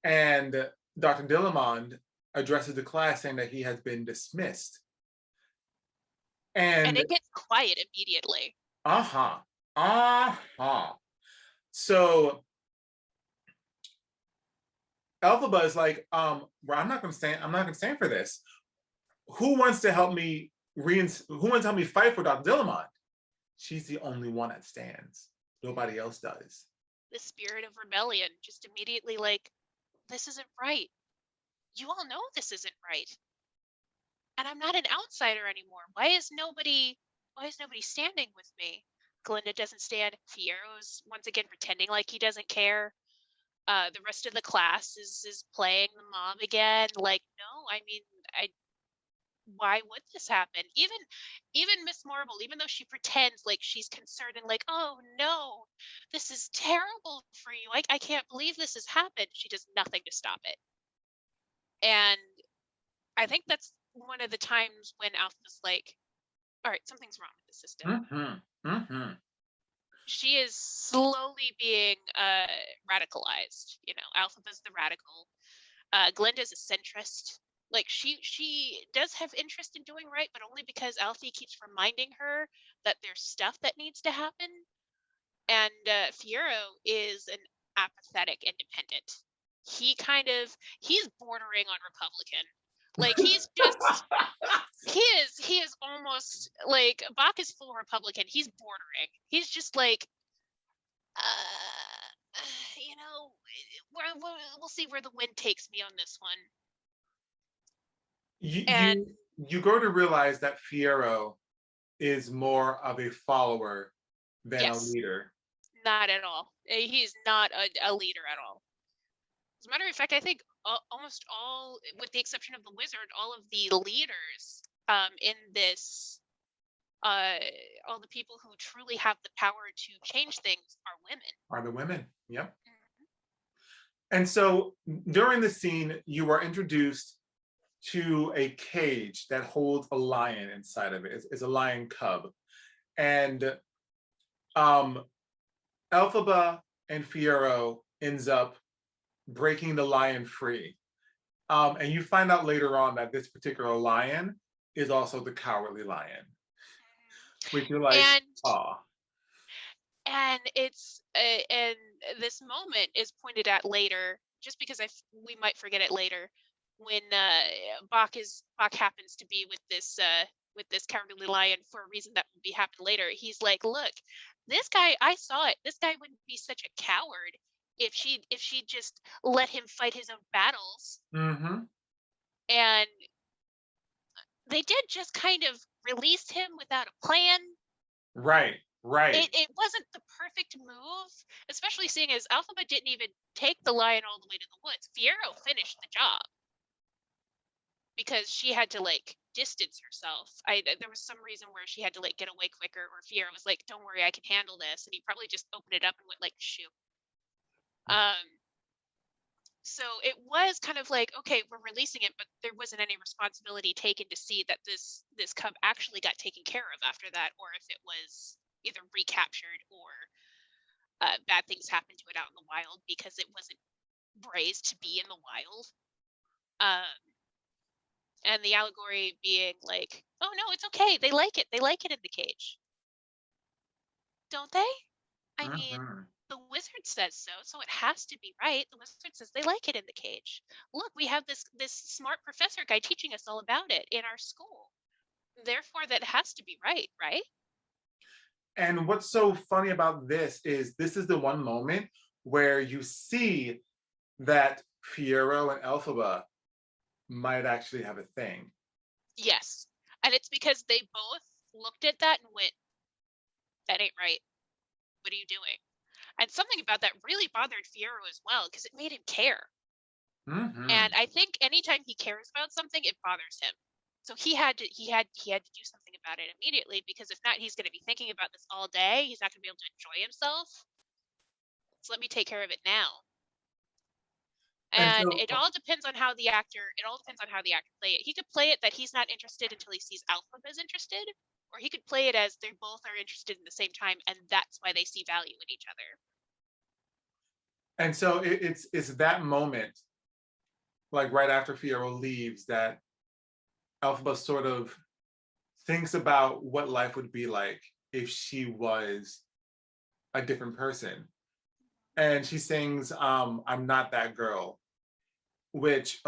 and Dr. Dillamond addresses the class saying that he has been dismissed. And it gets quiet immediately. So Elphaba is like, well, I'm not gonna stand for this. Who wants to help me fight for Dr. Dillamond? She's the only one that stands. nobody else does. The spirit of rebellion, just immediately like, this isn't right. You all know this isn't right. And I'm not an outsider anymore. Why is nobody standing with me? Glinda doesn't stand. Fiero's once again pretending like he doesn't care. The rest of the class is playing the mom again. Like, no, I mean, I why would this happen? Even Miss Marvel, even though she pretends like she's concerned and like, oh no, this is terrible for you. I can't believe this has happened. She does nothing to stop it. And I think that's one of the times when Alpha's like, all right, something's wrong with the system. She is slowly being radicalized. Alphaba's the radical. Glinda's a centrist. Like she does have interest in doing right, but only because Alfie keeps reminding her that there's stuff that needs to happen. And Fiero is an apathetic independent. He's bordering on Republican. Like he is almost like Bach is full Republican. He's bordering. He's just like, you know, we'll see where the wind takes me on this one. You go to realize that Fiero is more of a follower than a leader. Not at all. He's not a leader at all. As a matter of fact, I think almost all, with the exception of the wizard, all of the leaders in this, all the people who truly have the power to change things are women. Are the women, yep. Mm-hmm. And so during the scene, you are introduced to a cage that holds a lion inside of it. It's a lion cub. And Elphaba and Fiero ends up breaking the lion free. And you find out later on that this particular lion is also the cowardly lion. Which you're like, aw. And it's and this moment is pointed at later, just because we might forget it later, when Bach happens to be with this cowardly lion for a reason that will be happening later. He's like, look, this guy, I saw it. This guy wouldn't be such a coward if she just let him fight his own battles. Mm-hmm. And they did just kind of release him without a plan. Right. It wasn't the perfect move, especially seeing as Elphaba didn't even take the lion all the way to the woods. Fiero finished the job because she had to like distance herself. There was some reason where she had to like get away quicker, or Fiero was like, "Don't worry, I can handle this," and he probably just opened it up and went like, "Shoot." So it was kind of like, okay, we're releasing it, but there wasn't any responsibility taken to see that this cub actually got taken care of after that, or if it was either recaptured or bad things happened to it out in the wild because it wasn't raised to be in the wild. And the allegory being like, oh no, it's okay. They like it. They like it in the cage. Don't they? I mean, the wizard says so it has to be right. The wizard says they like it in the cage. Look, we have this smart professor guy teaching us all about it in our school. Therefore, that has to be right, right? And what's so funny about this is the one moment where you see that Fiero and Elphaba might actually have a thing. Yes. And it's because they both looked at that and went, that ain't right. What are you doing? And something about that really bothered Fiero as well, because it made him care. Mm-hmm. And I think anytime he cares about something, it bothers him. So he had to do something about it immediately, because if not, he's going to be thinking about this all day. He's not going to be able to enjoy himself. So let me take care of it now. And it all depends on how the actor play it. He could play it that he's not interested until he sees Elphaba is interested, or he could play it as they both are interested in the same time, and that's why they see value in each other. And so it's that moment, like right after Fiero leaves, that Elphaba sort of thinks about what life would be like if she was a different person. And she sings, I'm Not That Girl, which,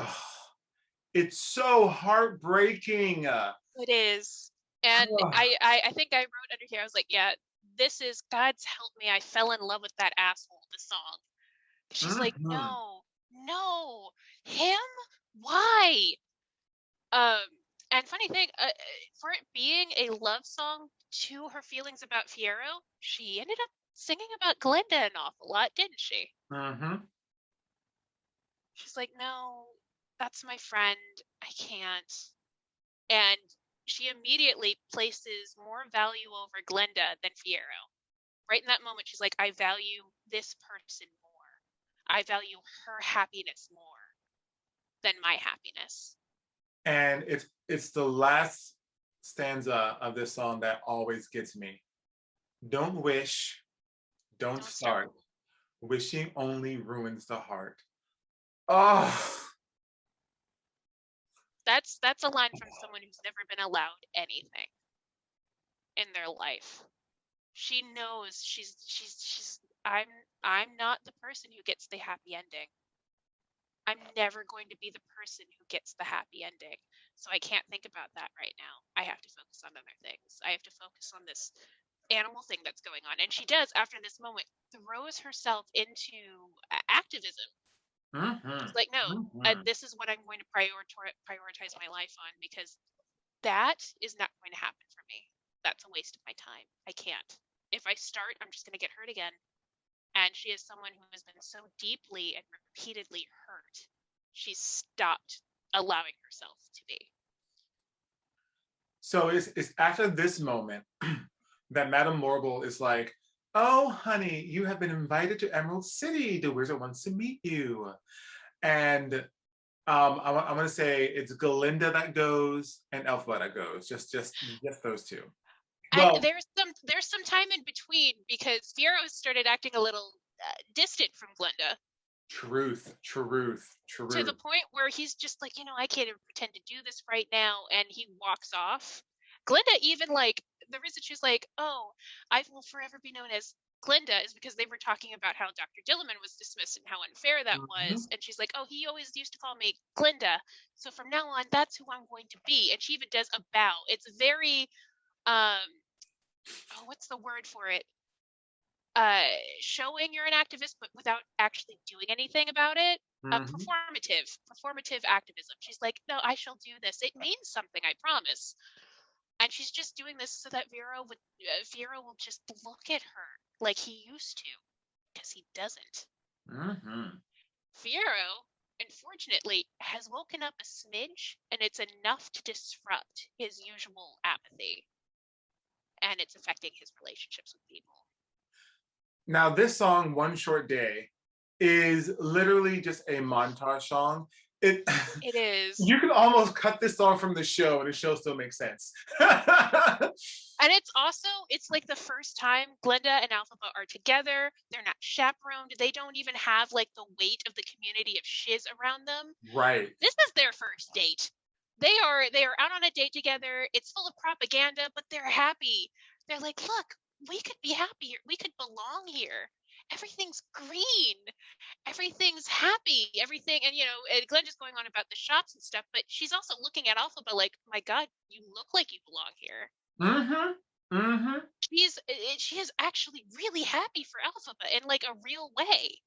it's so heartbreaking. It is. And I think I wrote under here, I was like, yeah, this is God's Help Me, I Fell in Love with That Asshole, the song. She's like, Mhm. no, him? Why? Um, and funny thing, for it being a love song to her feelings about Fiyero, she ended up singing about Glinda an awful lot, didn't she? Mhm. She's like, no, that's my friend. I can't. And she immediately places more value over Glinda than Fiyero. Right in that moment, she's like, I value this person more. I value her happiness more than my happiness. And it's the last stanza of this song that always gets me. Don't wish, don't Don't start. start. Wishing only ruins the heart. Oh, That's a line from someone who's never been allowed anything in their life. She knows she's I'm not the person who gets the happy ending. I'm never going to be the person who gets the happy ending. So I can't think about that right now. I have to focus on other things. I have to focus on this animal thing that's going on. And she does, after this moment, throws herself into activism. mhm. She's like, no, Mhm. this is what I'm going to prioritize my life on, because that is not going to happen for me. That's a waste of my time. I can't. If I start, I'm just going to get hurt again. And she is someone who has been so deeply and repeatedly hurt. She's stopped allowing herself to be. So it's after this moment that Madame Morgul is like, oh, honey, you have been invited to Emerald City. The wizard wants to meet you. And I'm going to say it's Galinda that goes and Elphaba that goes. Just those two. And Well, there's some time in between, because Fiyero started acting a little distant from Glinda, truth, to the point where he's just like, I can't even pretend to do this right now, and he walks off. Glinda even, like, the reason she's like, oh, I will forever be known as Glinda is because they were talking about how Dr. Dilliman was dismissed and how unfair that was, Mhm. and she's like, oh, he always used to call me Glinda, so from now on that's who I'm going to be. And she even does a bow. It's very what's the word for it, showing you're an activist but without actually doing anything about it. Mhm. Performative activism. She's like, no, I shall do this, it means something, I promise. And she's just doing this so that Fiyero will just look at her like he used to, because he doesn't. Mhm. Fiyero, unfortunately, has woken up a smidge, and it's enough to disrupt his usual apathy, and it's affecting his relationships with people. Now, this song, One Short Day, is literally just a montage song. It It is. You can almost cut this song from the show and the show still makes sense. And it's like the first time Glinda and Elphaba are together. They're not chaperoned. They don't even have like the weight of the community of shiz around them. Right. This is their first date. They are out on a date together. It's full of propaganda, but they're happy. They're like, look, we could be happy here. We could belong here. Everything's green. Everything's happy. Everything, and Glenda's going on about the shops and stuff, but she's also looking at Elphaba like, my God, you look like you belong here. Mm-hmm. Mm-hmm. She is actually really happy for Elphaba in like a real way.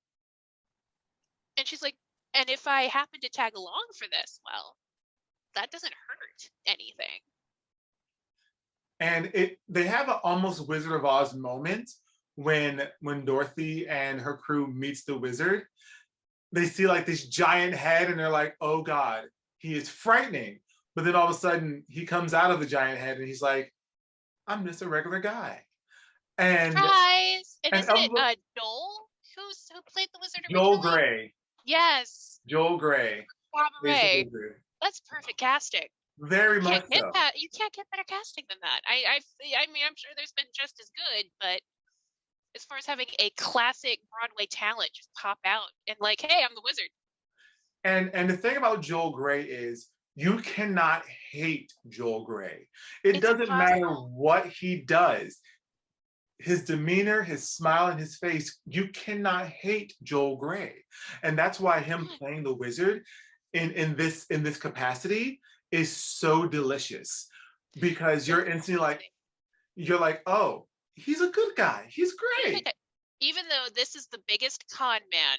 And she's like, and if I happen to tag along for this, well, that doesn't hurt anything. And they have an almost Wizard of Oz moment when Dorothy and her crew meets the wizard. They see like this giant head and they're like, oh God, he is frightening. But then all of a sudden he comes out of the giant head and he's like, I'm just a regular guy. And Surprise! And and isn't it Joel who played the wizard Joel originally? Grey. Yes. Joel Grey is the Cabaret. wizard. That's perfect casting. Very much so. You can't get better casting than that. I mean, I'm sure there's been just as good, but as far as having a classic Broadway talent just pop out and like, hey, I'm the wizard. And the thing about Joel Grey is you cannot hate Joel Grey. It It's doesn't matter impossible. what he does. His demeanor, his smile, and his face, you cannot hate Joel Grey. And that's why him playing the wizard in this capacity is so delicious. Because you're instantly like, oh, he's a good guy. He's great. Even though this is the biggest con man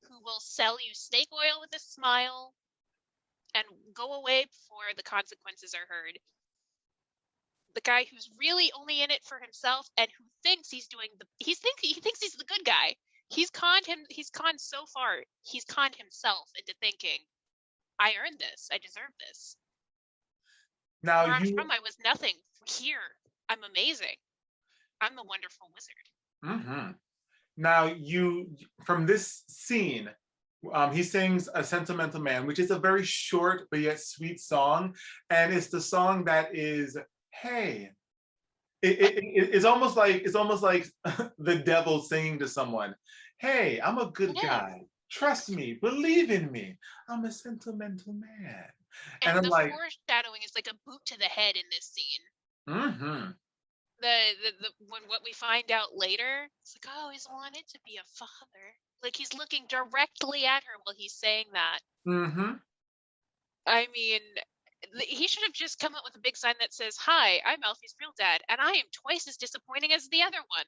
who will sell you snake oil with a smile and go away before the consequences are heard. The guy who's really only in it for himself and who thinks he thinks he's the good guy. He's conned so far. He's conned himself into thinking, I earned this. I deserve this. Now Where I'm from, I was nothing. Here, I'm amazing. I'm the wonderful wizard. Mm-hmm. Now from this scene, he sings "A Sentimental Man," which is a very short but yet sweet song, and it's the song that is, hey, it's almost like the devil singing to someone, hey, I'm a good guy. Trust me, believe in me. I'm a sentimental man. And the foreshadowing is like a boot to the head in this scene. Mm-hmm. When what we find out later, it's like, oh, he's wanted to be a father. Like he's looking directly at her while he's saying that. Mm-hmm. I mean, he should have just come up with a big sign that says, hi, I'm Alfie's real dad, and I am twice as disappointing as the other one.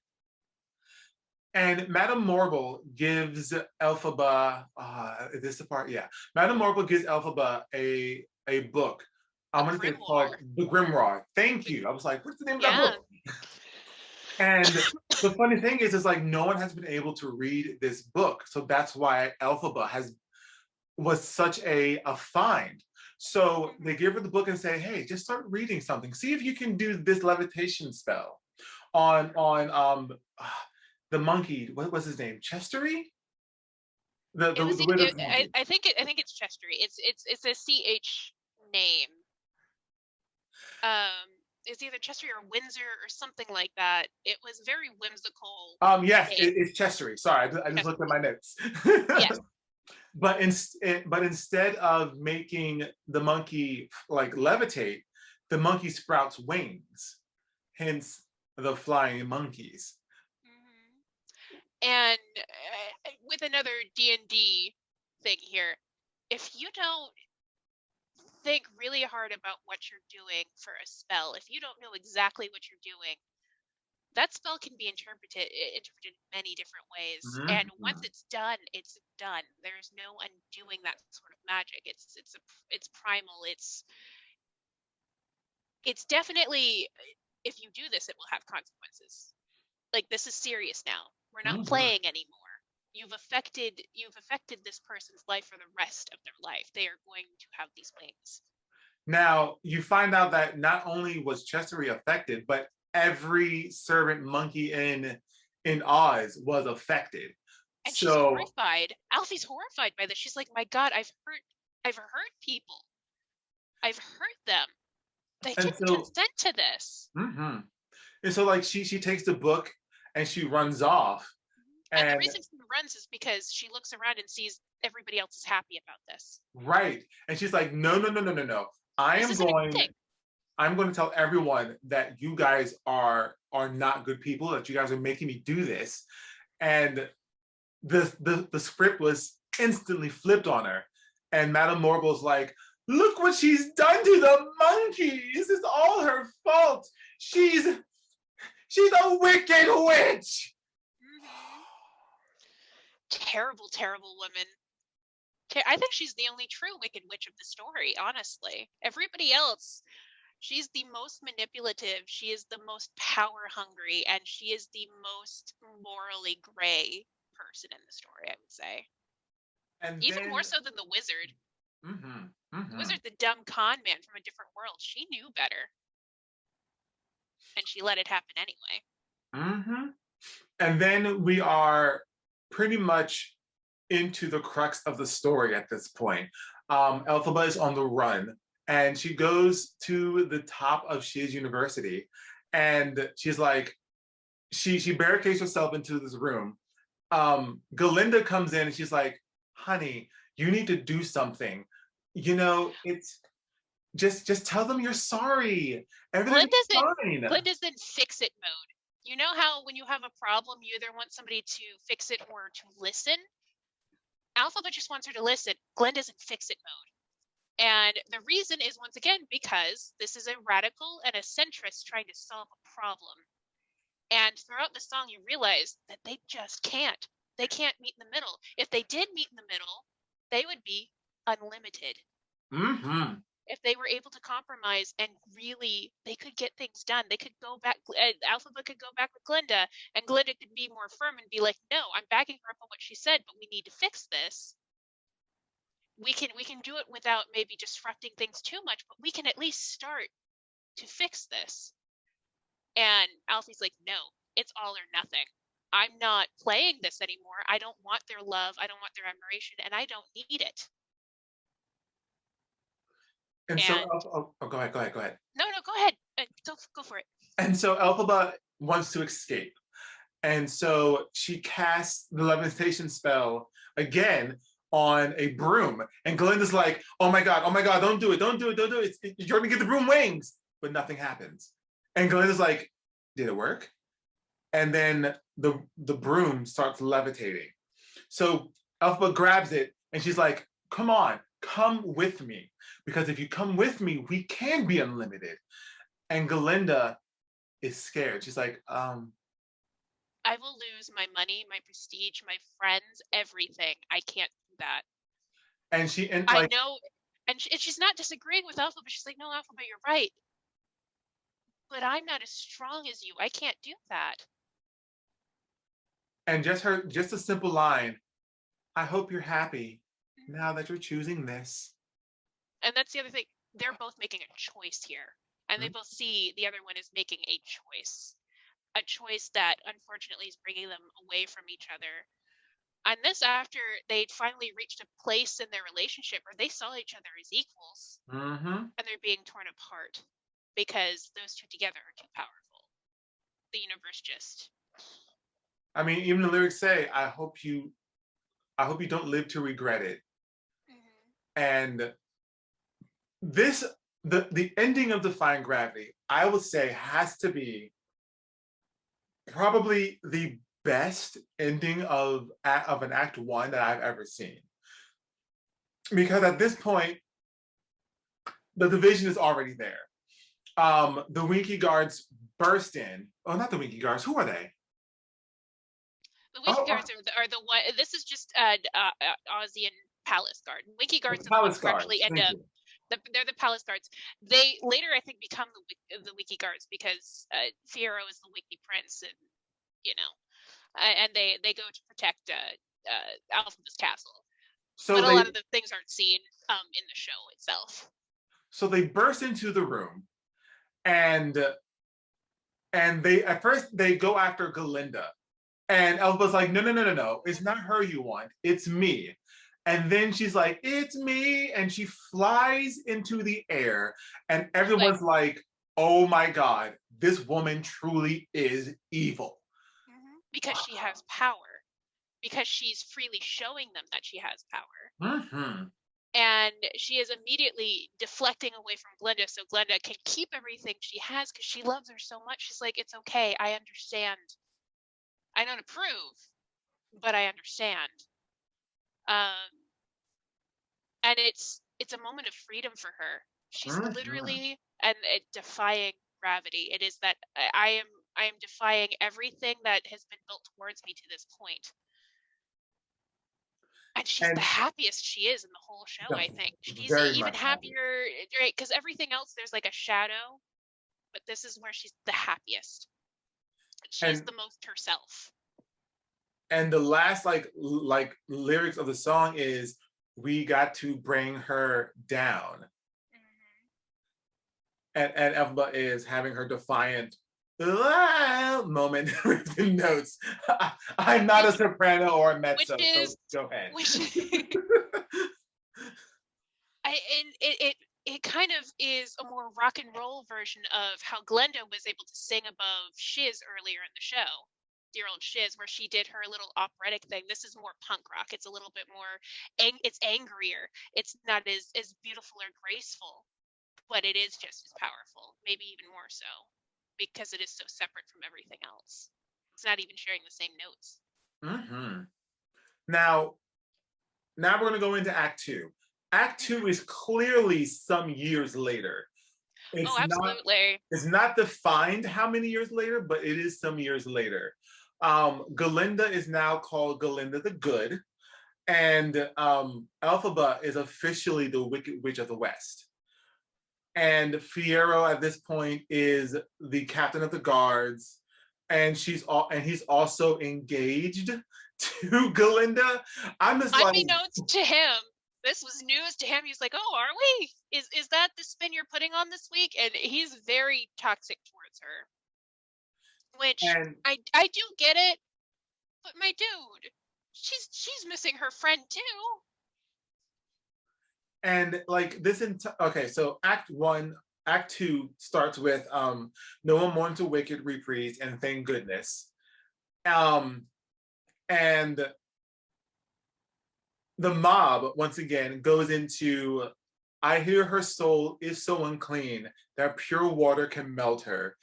And Madame Morgul gives Elphaba, is this the part? Yeah. Madame Morgul gives Elphaba a book. I'm going to say it's called The Grimoire. Thank you. I was like, what's the name of that book? And the funny thing is like no one has been able to read this book. So that's why Elphaba was such a find. So they give her the book and say, hey, just start reading something. See if you can do this levitation spell on the monkey. What was his name? Chestery? I think it's Chestery. It's a CH name. It's either Chestery or Windsor or something like that. It was very whimsical. Yes, it's Chestery. Sorry, I just looked at my notes. Yes. But instead of making the monkey like levitate, the monkey sprouts wings, hence the flying monkeys. Mm-hmm. And with another D&D thing here, if you don't think really hard about what you're doing for a spell, if you don't know exactly what you're doing, that spell can be interpreted in many different ways. Mm-hmm. And once it's done, it's done. There's no undoing that sort of magic. It's primal. It's definitely, if you do this, it will have consequences. Like, this is serious now. We're not playing anymore. You've affected this person's life for the rest of their life. They are going to have these wings. Now, you find out that not only was Chestery affected, but every servant monkey in Oz was affected. And she's horrified. Alfie's horrified by this. She's like, my God, I've hurt people. I've hurt them. They didn't consent to this. Mm-hmm. And so like she takes the book and she runs off. And the reason she runs is because she looks around and sees everybody else is happy about this. Right. And she's like, no. I'm going to tell everyone that you guys are not good people, that you guys are making me do this. And the script was instantly flipped on her. And Madame Morgul's like, look what she's done to the monkeys. It's all her fault. She's a wicked witch. Terrible, terrible woman. I think she's the only true wicked witch of the story, honestly. Everybody else, she's the most manipulative, she is the most power hungry, and she is the most morally gray person in the story, I would say. And even more so than the wizard. The wizard, the dumb con man from a different world, she knew better. And she let it happen anyway. And then we are pretty much into the crux of the story at this point. Elphaba is on the run, and she goes to the top of Shiz University, and she's like, she barricades herself into this room. Galinda comes in and she's like, honey, you need to do something. You know, it's just tell them you're sorry. Everything's fine. Glinda's in fix-it mode. You know how when you have a problem, you either want somebody to fix it or to listen? Elphaba just wants her to listen. Glinda's in fix-it mode. And the reason is, once again, because this is a radical and a centrist trying to solve a problem. And throughout the song, you realize that they just can't. They can't meet in the middle. If they did meet in the middle, they would be unlimited. Mm-hmm. If they were able to compromise and really, they could get things done. They could go back. Elphaba could go back with Glinda, and Glinda could be more firm and be like, "No, I'm backing her up on what she said, but we need to fix this. We can do it without maybe disrupting things too much, but we can at least start to fix this." And Alfie's like, "No, it's all or nothing. I'm not playing this anymore. I don't want their love. I don't want their admiration, and I don't need it." And so, And go ahead. no, go ahead. Go for it. And so Elphaba wants to escape. And so she casts the levitation spell again on a broom. And Galinda's like, oh my God, don't do it. You're gonna get the broom wings. But nothing happens. And Galinda's like, did it work? And then the broom starts levitating. So Elphaba grabs it and she's like, come on, come with me. Because if you come with me, we can be unlimited. And Galinda is scared. She's like, I will lose my money, my prestige, my friends, everything. I can't do that. I know, and she's not disagreeing with Elphaba, but she's like, no, Elphaba, you're right. But I'm not as strong as you. I can't do that. And just a simple line, I hope you're happy now that you're choosing this. And that's the other thing. They're both making a choice here. And they both see the other one is making a choice that unfortunately is bringing them away from each other. And this after they'd finally reached a place in their relationship where they saw each other as equals, and they're being torn apart because those two together are too powerful. The universe just. I mean, even the lyrics say, I hope you don't live to regret it. And the ending of Defying Gravity, I would say, has to be probably the best ending of an act one that I've ever seen. Because at this point, the division is already there. The Winky Guards burst in. Oh, not the Winky Guards. Who are they? The Winky Guards are the one. This is just Ozian Palace Guard. Winky Guards are the ones who actually end up. They're the Palace Guards. They later, I think, become the Winky Guards because Fiyero is the Winky Prince, and and they go to protect Alphaba's castle. But a lot of the things aren't seen in the show itself. So they burst into the room, and they at first they go after Galinda, and Elphaba's like, no, it's not her you want, it's me. And then she's like, it's me, and she flies into the air, and everyone's like, oh my God, this woman truly is evil. Because she has power. Because she's freely showing them that she has power. And she is immediately deflecting away from Glinda so Glinda can keep everything she has because she loves her so much. She's like, it's okay, I understand. I don't approve, but I understand. And it's a moment of freedom for her. She's literally defying gravity. It is that I am defying everything that has been built towards me to this point. And she's the happiest she is in the whole show, I think. She's even happier, right? Because everything else, there's like a shadow, but this is where she's the happiest. She's the most herself. And the last like lyrics of the song is, we got to bring her down. And Elphaba is having her defiant moment with the notes. I'm not a soprano or a mezzo, so go ahead. It kind of is a more rock and roll version of how Glinda was able to sing above Shiz earlier in the show. Dear old Shiz, where she did her little operatic thing. This is more punk rock. It's a little bit more, it's angrier. It's not as beautiful or graceful, but it is just as powerful, maybe even more so, because it is so separate from everything else. It's not even sharing the same notes. Now we're going to go into Act 2. Act 2 is clearly some years later. Oh, It's not absolutely. it's not defined how many years later, but it is some years later. Galinda is now called Galinda the Good, and Elphaba is officially the Wicked Witch of the West. And Fiyero at this point is the captain of the guards, and he's also engaged to Galinda. I'm just like, Unbeknownst to him, this was news to him. He's like, "Oh, are we? Is that the spin you're putting on this week?" And he's very toxic towards her, which and I do get it, but my dude, she's missing her friend too. and like this okay, so act two starts with No One Mourns the Wicked reprise and Thank Goodness. And the mob once again goes into I hear her soul is so unclean that pure water can melt her.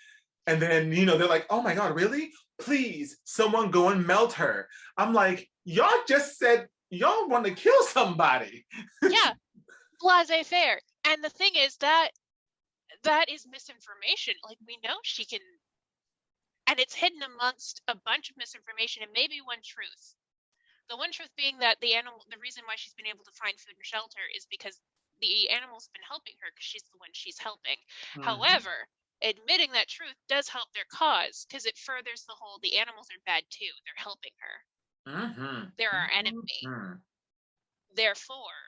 And then, they're like, oh my God, really? Please, someone go and melt her. I'm like, y'all just said y'all want to kill somebody. Yeah, laissez-faire. And the thing is that is misinformation. Like, we know she can, and it's hidden amongst a bunch of misinformation and maybe one truth. The one truth being that the reason why she's been able to find food and shelter is because the animal's been helping her because she's the one she's helping. Mm-hmm. However, admitting that truth does help their cause because it furthers the whole the animals are bad too. They're helping her. Mm-hmm. They're our enemy. Mm-hmm. Therefore,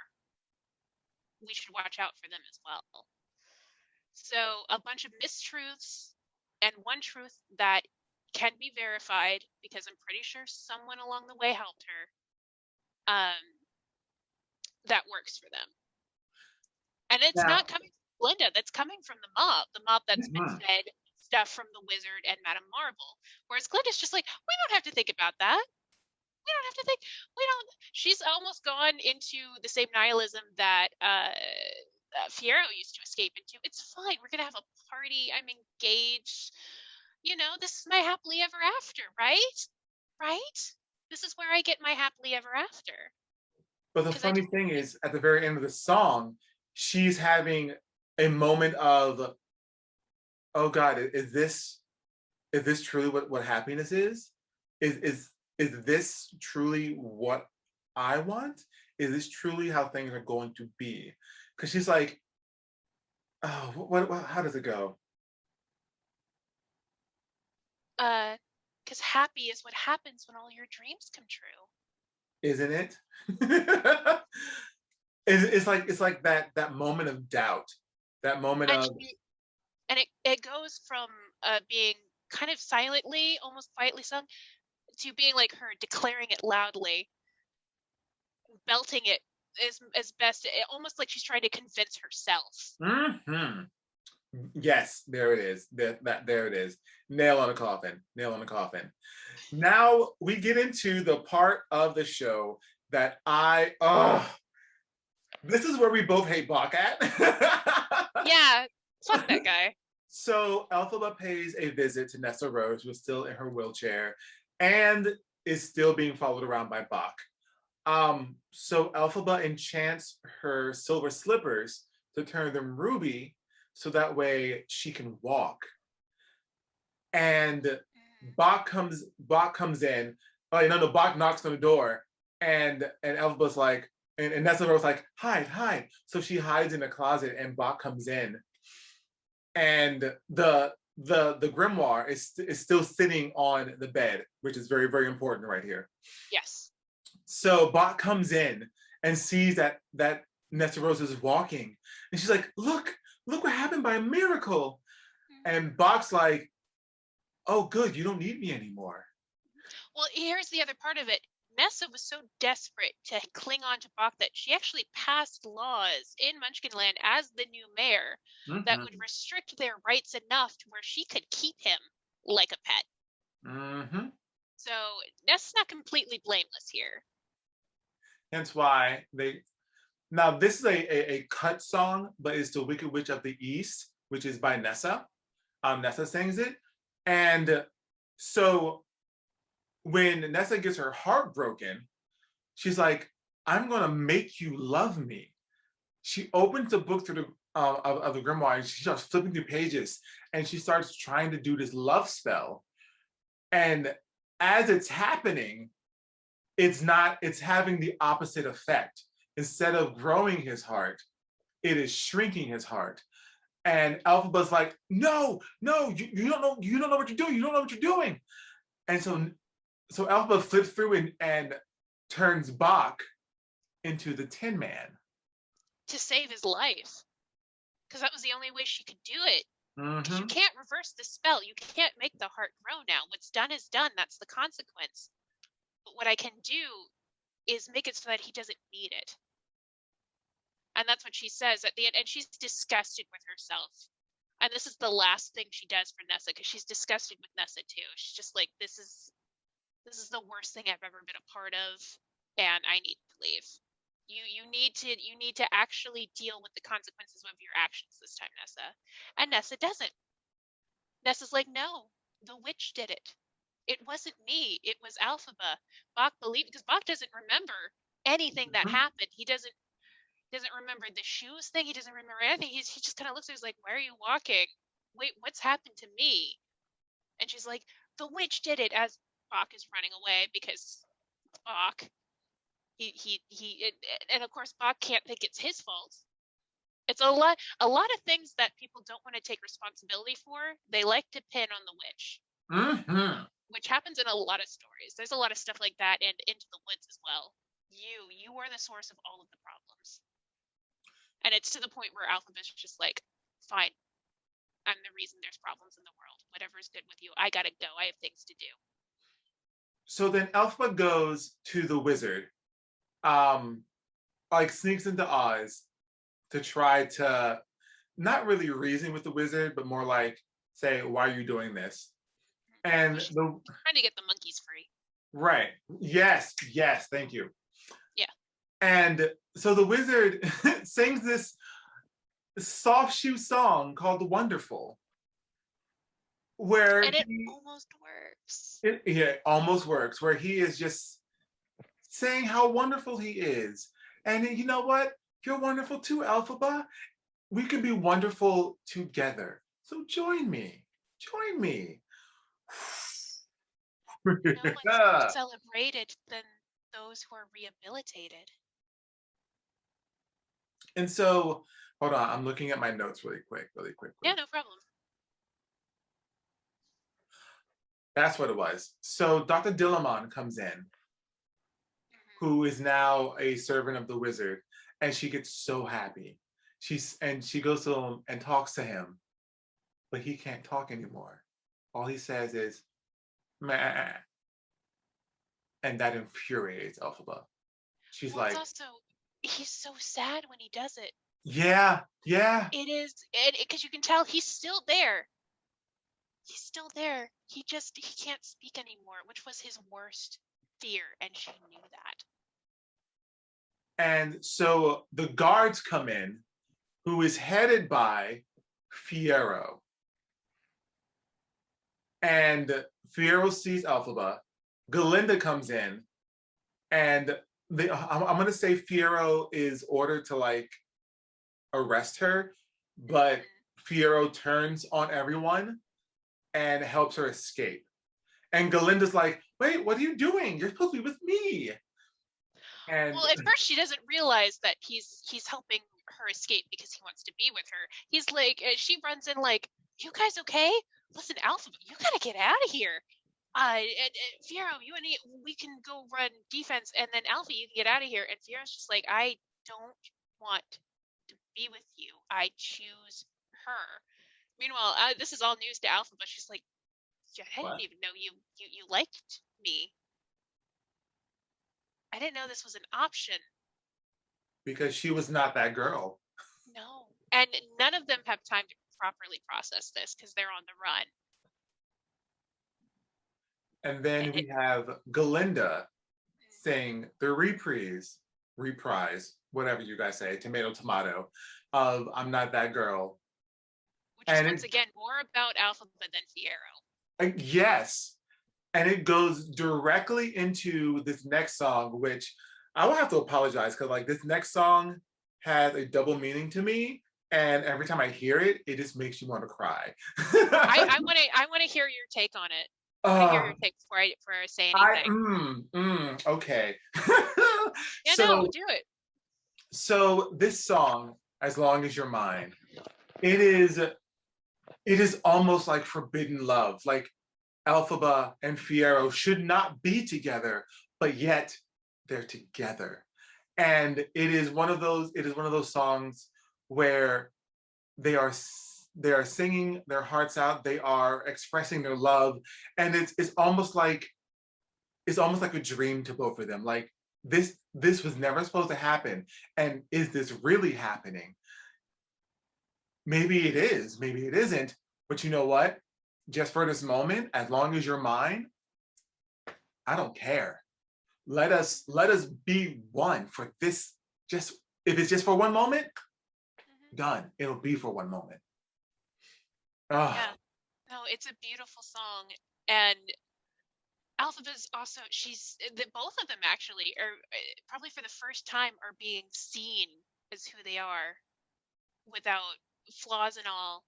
we should watch out for them as well. So a bunch of mistruths and one truth that can be verified because I'm pretty sure someone along the way helped her. That works for them. And it's not coming from Glinda, that's coming from the mob that's been fed stuff from the wizard and Madame Marvel. Whereas Glinda's just like, we don't have to think about that. We don't have to think. She's almost gone into the same nihilism that Fiyero used to escape into. It's fine. We're going to have a party. I'm engaged. This is my happily ever after, right? Right? This is where I get my happily ever after. But the funny thing is, at the very end of the song, she's having a moment of, oh God, is this truly what happiness is? Is this truly what I want? Is this truly how things are going to be? Because she's like, oh, what, how does it go? Because happy is what happens when all your dreams come true. Isn't it? it's like that moment of doubt, that moment of, and it goes from being kind of silently, almost quietly sung, to being like her declaring it loudly, belting it as best, almost like she's trying to convince herself. Mm-hmm. Yes, there it is. There it is. Nail on the coffin. Now we get into the part of the show that this is where we both hate Bach at. Yeah, fuck that guy. So Elphaba pays a visit to Nessa Rose, who is still in her wheelchair and is still being followed around by Bach. So Elphaba enchants her silver slippers to turn them ruby, so that way she can walk. And Bach comes in. Oh no, Bach knocks on the door, and Elphaba's like, and Nessa Rose like, hide. So she hides in a closet, and Bach comes in, and the grimoire is still sitting on the bed, which is very, very important right here. Yes. So Bach comes in and sees that Nessa Rose is walking, and she's like, look what happened by a miracle. And Bach's like, oh good, you don't need me anymore. Well, here's the other part of it. Nessa was so desperate to cling on to Bach that she actually passed laws in Munchkinland as the new mayor that would restrict their rights enough to where she could keep him like a pet. Mm-hmm. So Nessa's not completely blameless here. Hence why now this is a cut song, but it's the Wicked Witch of the East, which is by Nessa. Nessa sings it. And so when Nessa gets her heart broken, she's like, I'm gonna make you love me. She opens the book of the grimoire, and she starts flipping through pages, and she starts trying to do this love spell. And as it's happening, it's having the opposite effect. Instead of growing his heart, it is shrinking his heart. And Elphaba's like, no, you don't know what you're doing. You don't know what you're doing. And so Elphaba flips through and turns Bach into the Tin Man. To save his life. Because that was the only way she could do it. Because you can't reverse the spell. You can't make the heart grow now. What's done is done. That's the consequence. But what I can do is make it so that he doesn't need it. And that's what she says at the end. And she's disgusted with herself. And this is the last thing she does for Nessa, because she's disgusted with Nessa too. She's just like, this is the worst thing I've ever been a part of, and I need to leave. You need to actually deal with the consequences of your actions this time, Nessa. And Nessa doesn't. Nessa's like, no, the witch did it. It wasn't me. It was Elphaba. Bach believed, because Bach doesn't remember anything that happened. He doesn't remember the shoes thing. He doesn't remember anything. He just kind of looks at her, he's like, why are you walking? Wait, what's happened to me? And she's like, the witch did it, as Bach is running away, because Bach, and of course Bach can't think it's his fault. It's a lot of things that people don't want to take responsibility for. They like to pin on the witch, which happens in a lot of stories. There's a lot of stuff like that, and Into the Woods as well. You are the source of all of the problems. And it's to the point where Elphaba's just like, fine, I'm the reason there's problems in the world. Whatever's good with you, I gotta go. I have things to do. So then Elphaba goes to the wizard, like sneaks into Oz to try to not really reason with the wizard, but more like say, why are you doing this? And trying to get the monkeys free. Right. Yes, thank you. Yeah. And so the wizard sings this soft shoe song called Wonderful, where and it almost works. It almost works, where he is just saying how wonderful he is. And you know what? You're wonderful too, Elphaba. We can be wonderful together. So join me. No one's more celebrated than those who are rehabilitated. And so, hold on, I'm looking at my notes really quick. Yeah, no problem. That's what it was. So Dr. Dillamon comes in, who is now a servant of the wizard, and she gets so happy. She goes to him and talks to him, but he can't talk anymore. All he says is, meh. And that infuriates Elphaba. She's like, also, he's so sad when he does it. Yeah. It is, because you can tell he's still there. He can't speak anymore, which was his worst fear, and she knew that. And so the guards come in, who is headed by Fiyero. And Fiyero sees Elphaba. Galinda comes in, and I'm going to say Fiyero is ordered to like arrest her, but Fiyero turns on everyone and helps her escape. And Galinda's like, wait, what are you doing? You're supposed to be with me. And well, at first she doesn't realize that he's helping her escape because he wants to be with her. He's like, she runs in like, you guys okay? Listen, Elphaba, you gotta get out of here. Fiyero, you and me, we can go run defense, and then Alpha, you can get out of here. And Fiero's just like, I don't want to be with you. I choose her. Meanwhile, this is all news to Alpha, but she's like, I didn't even know you liked me. I didn't know this was an option. Because she was not that girl. No. And none of them have time to properly process this because they're on the run. And then we have Galinda saying the reprise, whatever you guys say, tomato, of I'm Not That Girl. Which is, once again, more about Elphaba than Fiyero. Yes. And it goes directly into this next song, which I will have to apologize because like this next song has a double meaning to me. And every time I hear it, it just makes you want to cry. I want to hear your take on it. I want to hear your take before I say anything. Okay. Yeah, no, do it. So this song, As Long As You're Mine, it is almost like forbidden love. Like Elphaba and Fiyero should not be together, but yet they're together. And it is one of those songs where they are singing their hearts out, they are expressing their love, and it's almost like a dream to both of them. Like this was never supposed to happen, and is this really happening? Maybe it is, maybe it isn't, but you know what? Just for this moment, as long as you're mine, I don't care. Let us be one for this. Just if it's just for one moment, done. It'll be for one moment. Oh. Yeah, no, it's a beautiful song, and Elphaba's also both of them actually are probably for the first time are being seen as who they are, without flaws and all,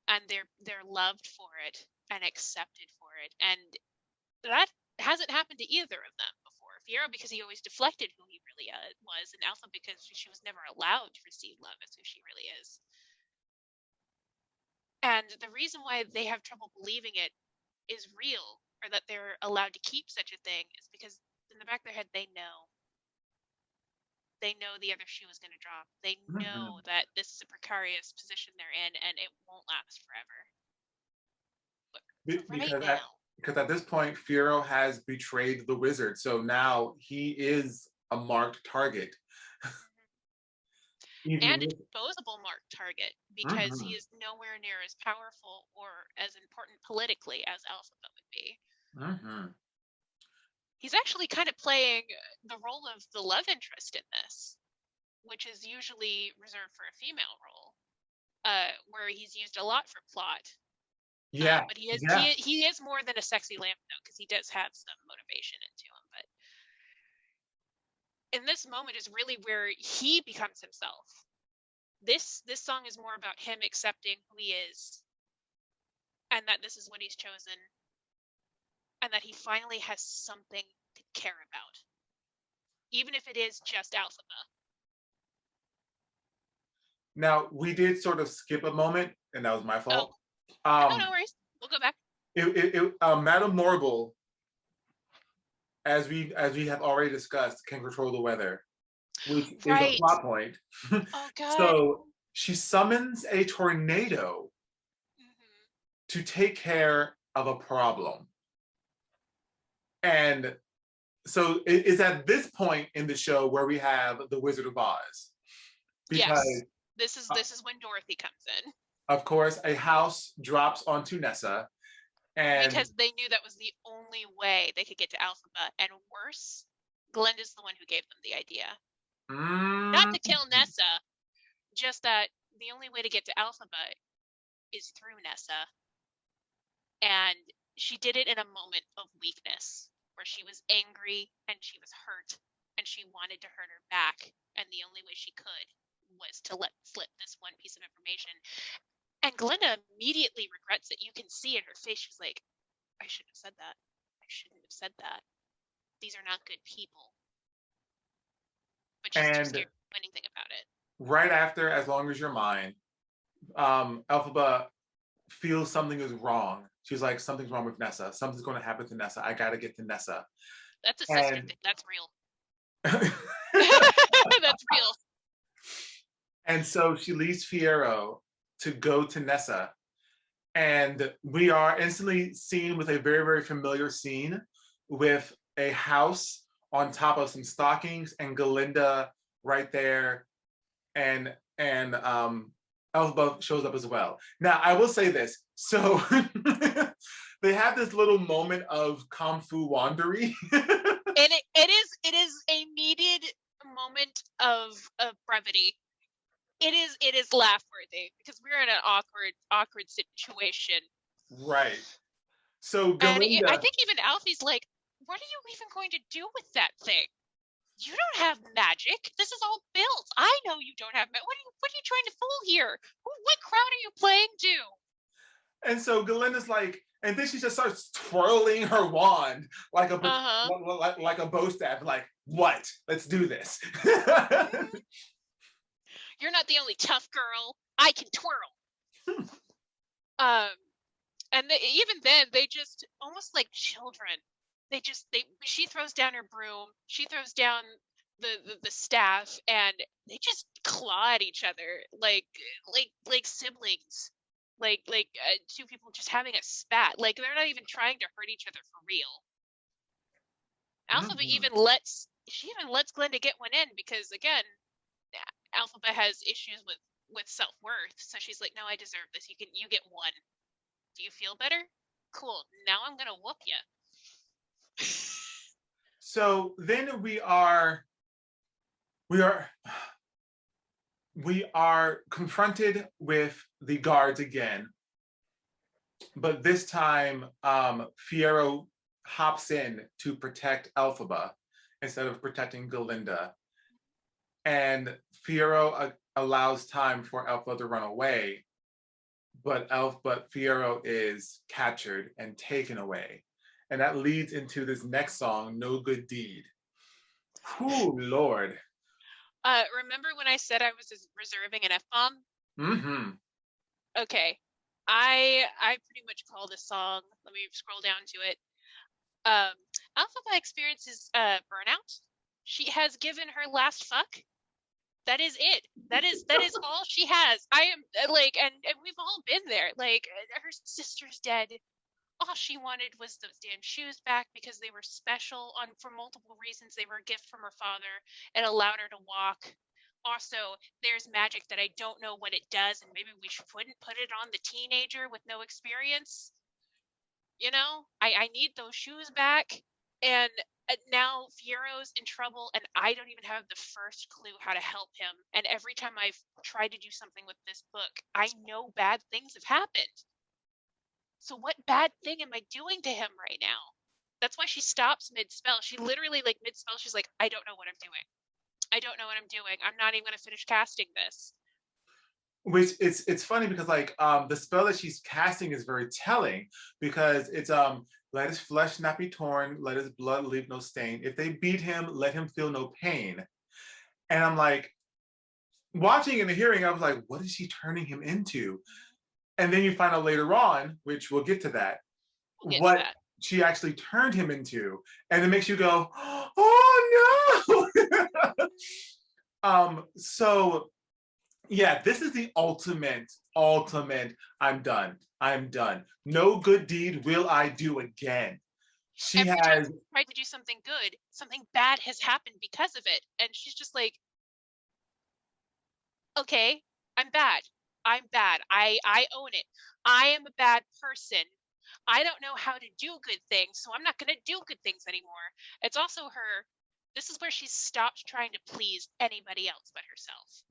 and they're loved for it and accepted for it, and that hasn't happened to either of them before. Fiyero because he always deflected who he really was, and Elphaba because she was never allowed to receive love as who she really is. And the reason why they have trouble believing it is real, or that they're allowed to keep such a thing, is because in the back of their head they know the other shoe is going to drop. They know that this is a precarious position they're in, and it won't last forever. But because at this point, Fiyero has betrayed the wizard, so now he is a marked target. And a disposable marked target, because he is nowhere near as powerful or as important politically as Elphaba would be. He's actually kind of playing the role of the love interest in this, which is usually reserved for a female role, where he's used a lot for plot. Yeah, but he is more than a sexy lamp though, because he does have some motivation into him. But in this moment is really where he becomes himself. This song is more about him accepting who he is, and that this is what he's chosen, and that he finally has something to care about, even if it is just Elphaba. Now, we did sort of skip a moment, and that was my fault. No worries. We'll go back. Madame Morgul, as we have already discussed, can control the weather, which is a plot point. Oh God! So she summons a tornado to take care of a problem, and so it's at this point in the show where we have the Wizard of Oz. Because this is when Dorothy comes in. Of course, a house drops onto Nessa, and because they knew that was the only way they could get to Elphaba, and worse, Glinda's the one who gave them the idea. Not to kill Nessa, just that the only way to get to Elphaba is through Nessa. And she did it in a moment of weakness, where she was angry and she was hurt, and she wanted to hurt her back, and the only way she could was to let slip this one piece of information. And Glinda immediately regrets it. You can see in her face, she's like, I shouldn't have said that. I shouldn't have said that. These are not good people. But she's too scared to do anything about it. Right after As Long As You're Mine, Elphaba feels something is wrong. She's like, something's wrong with Nessa. Something's going to happen to Nessa. I got to get to Nessa. That's a sister thing. That's real. That's real. And so she leaves Fiyero to go to Nessa. And we are instantly seen with a very, very familiar scene with a house on top of some stockings and Galinda right there. And Elphaba shows up as well. Now, I will say this. So they have this little moment of kung fu wandery. And it is a needed moment of brevity. It is laugh worthy because we're in an awkward situation. Right. So Galinda, I think even Alfie's like, what are you even going to do with that thing? you don't have magic. This is all built. I know you don't have magic. What are you trying to fool here? What crowd are you playing to? And so Galinda's like, and then she just starts twirling her wand like a like a bow staff. Like, what? Let's do this. You're not the only tough girl. I can twirl. And even then, they just almost like children. She throws down her broom. She throws down the staff, and they just claw at each other like siblings, like two people just having a spat. Like they're not even trying to hurt each other for real. Elphaba even lets Glinda get one in because again, Elphaba has issues with self-worth, so she's like, no, I deserve this. You get one. Do you feel better? Cool. Now I'm gonna whoop you. So then we are confronted with the guards again, but this time Fiyero hops in to protect Elphaba instead of protecting Galinda, and Fiyero allows time for Elphaba to run away, but Fiyero is captured and taken away, and that leads into this next song, "No Good Deed." Whew, Lord. Remember when I said I was reserving an F-bomb? Mm-hmm. Okay. I pretty much call this song. Let me scroll down to it. Elphaba experiences burnout. She has given her last fuck. That is it. That is all she has. I am like, and we've all been there. Like, her sister's dead. All she wanted was those damn shoes back because they were special for multiple reasons. They were a gift from her father. It allowed her to walk. Also, there's magic that I don't know what it does, and maybe we shouldn't put it on the teenager with no experience. You know, I need those shoes back. And now Fiero's in trouble, and I don't even have the first clue how to help him. And every time I've tried to do something with this book, I know bad things have happened. So what bad thing am I doing to him right now? That's why she stops mid-spell. She literally, like, mid-spell, she's like, I don't know what I'm doing. I don't know what I'm doing. I'm not even going to finish casting this. Which it's funny because like the spell that she's casting is very telling, because it's let his flesh not be torn, let his blood leave no stain. If they beat him, let him feel no pain. And I'm like, watching and hearing, I was like, what is she turning him into? And then you find out later on, which we'll get to that, what she actually turned him into. And it makes you go, oh no. So yeah, this is the ultimate, I'm done. No good deed will I do again. Every time she tried to do something good, something bad has happened because of it. And she's just like, okay, I'm bad. I own it. I am a bad person. I don't know how to do good things, so I'm not going to do good things anymore. It's also this is where she stopped trying to please anybody else but herself.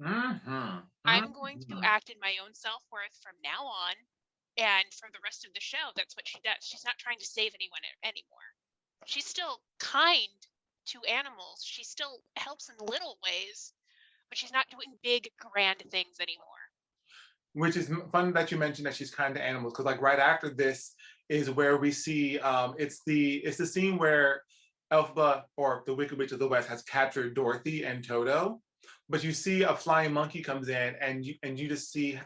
I'm going to act in my own self-worth from now on, and for the rest of the show, that's what she does. She's not trying to save anyone anymore. She's still kind to animals. She still helps in little ways, but she's not doing big, grand things anymore. Which is fun that you mentioned that she's kind to animals, because like right after this is where we see it's the scene where Elphaba, or the Wicked Witch of the West, has captured Dorothy and Toto, but you see a flying monkey comes in, and you just see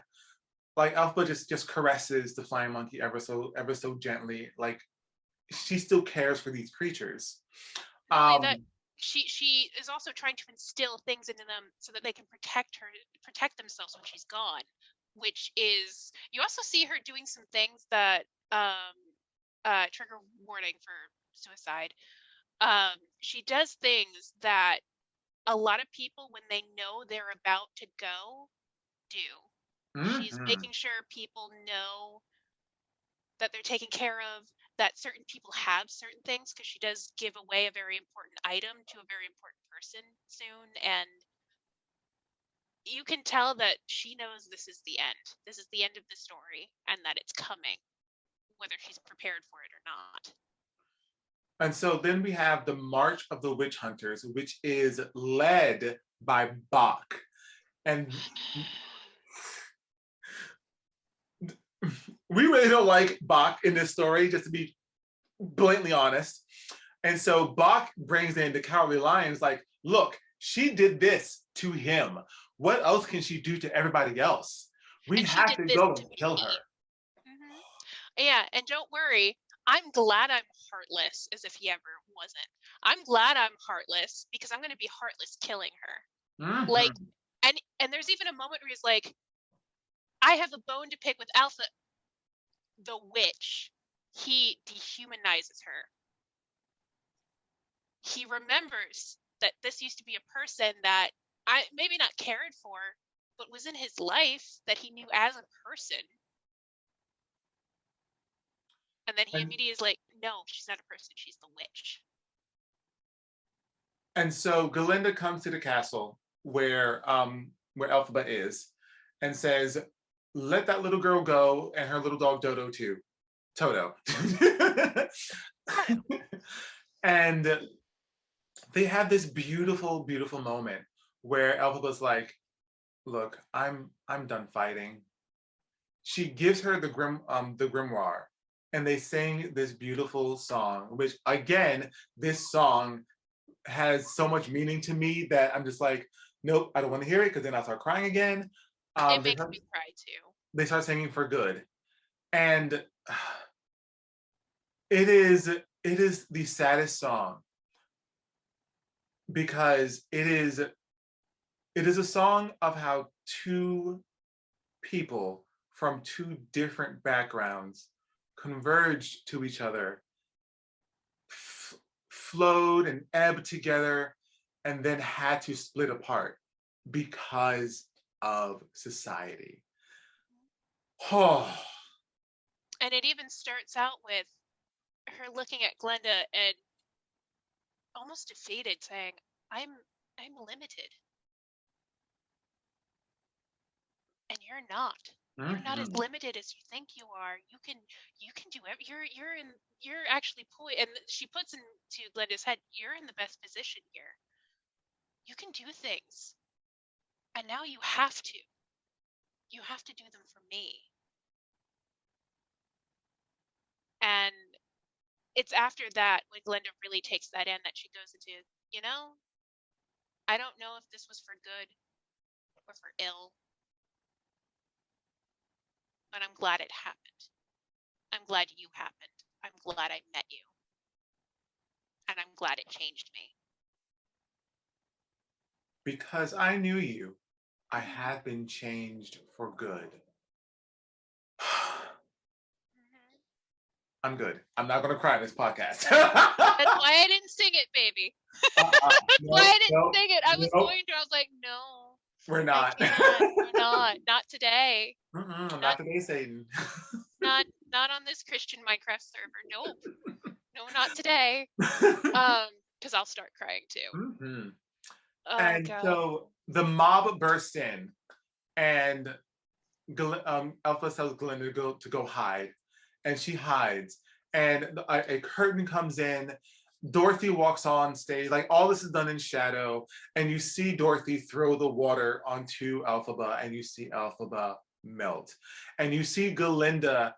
like Elphaba just caresses the flying monkey ever so gently, like she still cares for these creatures. Not only that, she is also trying to instill things into them so that they can protect themselves when she's gone. Which is, you also see her doing some things that trigger warning for suicide. She does things that a lot of people, when they know they're about to go, do. She's making sure people know that they're taken care of, that certain people have certain things, because she does give away a very important item to a very important person soon, and you can tell that she knows this is the end. This is the end of the story, and that it's coming, whether she's prepared for it or not. And so then we have the March of the Witch Hunters, which is led by Bach. And we really don't like Bach in this story, just to be blatantly honest. And so Bach brings in the Cowardly Lions, like, look, she did this to him. What else can she do to everybody else? We have to go and kill her. Mm-hmm. Yeah, and don't worry, I'm glad I'm heartless, as if he ever wasn't. I'm glad I'm heartless because I'm going to be heartless killing her. Mm-hmm. Like, and there's even a moment where he's like, I have a bone to pick with Alpha, the witch. He dehumanizes her. He remembers that this used to be a person that I maybe not cared for, but was in his life that he knew as a person. And then he immediately is like, no, she's not a person, she's the witch. And so Galinda comes to the castle where Elphaba is and says, let that little girl go and her little dog Dodo too. Toto. And they have this beautiful, beautiful moment where Elphaba's like, look, I'm done fighting. She gives her the grimoire, and they sing this beautiful song, which again, this song has so much meaning to me that I'm just like, nope, I don't want to hear it because then I'll start crying again. It makes me cry too. They start singing For Good. And it is the saddest song because it is a song of how two people from two different backgrounds converged to each other, flowed and ebbed together, and then had to split apart because of society. Oh. And it even starts out with her looking at Glinda and almost defeated, saying, I'm limited. And you're not. Mm-hmm. You're not as limited as you think you are. You can do it. You're actually and she puts into Glinda's head, you're in the best position here. You can do things. And now you have to. You have to do them for me. And it's after that, when Glinda really takes that in, that she goes into, I don't know if this was for good or for ill, but I'm glad it happened. I'm glad you happened. I'm glad I met you. And I'm glad it changed me. Because I knew you, I had been changed for good. I'm good. I'm not going to cry in this podcast. That's why I didn't sing it, baby. That's why I didn't sing it. I was going to. I was like, no. We're not. We're not. Not today. Not today, Satan. Not on this Christian Minecraft server. Nope. No, not today. Because I'll start crying too. Mm-hmm. So the mob bursts in, and Elphaba tells Galinda to go hide, and she hides. And a curtain comes in. Dorothy walks on stage. Like, all this is done in shadow, and you see Dorothy throw the water onto Elphaba, and you see Elphaba melt, and you see Galinda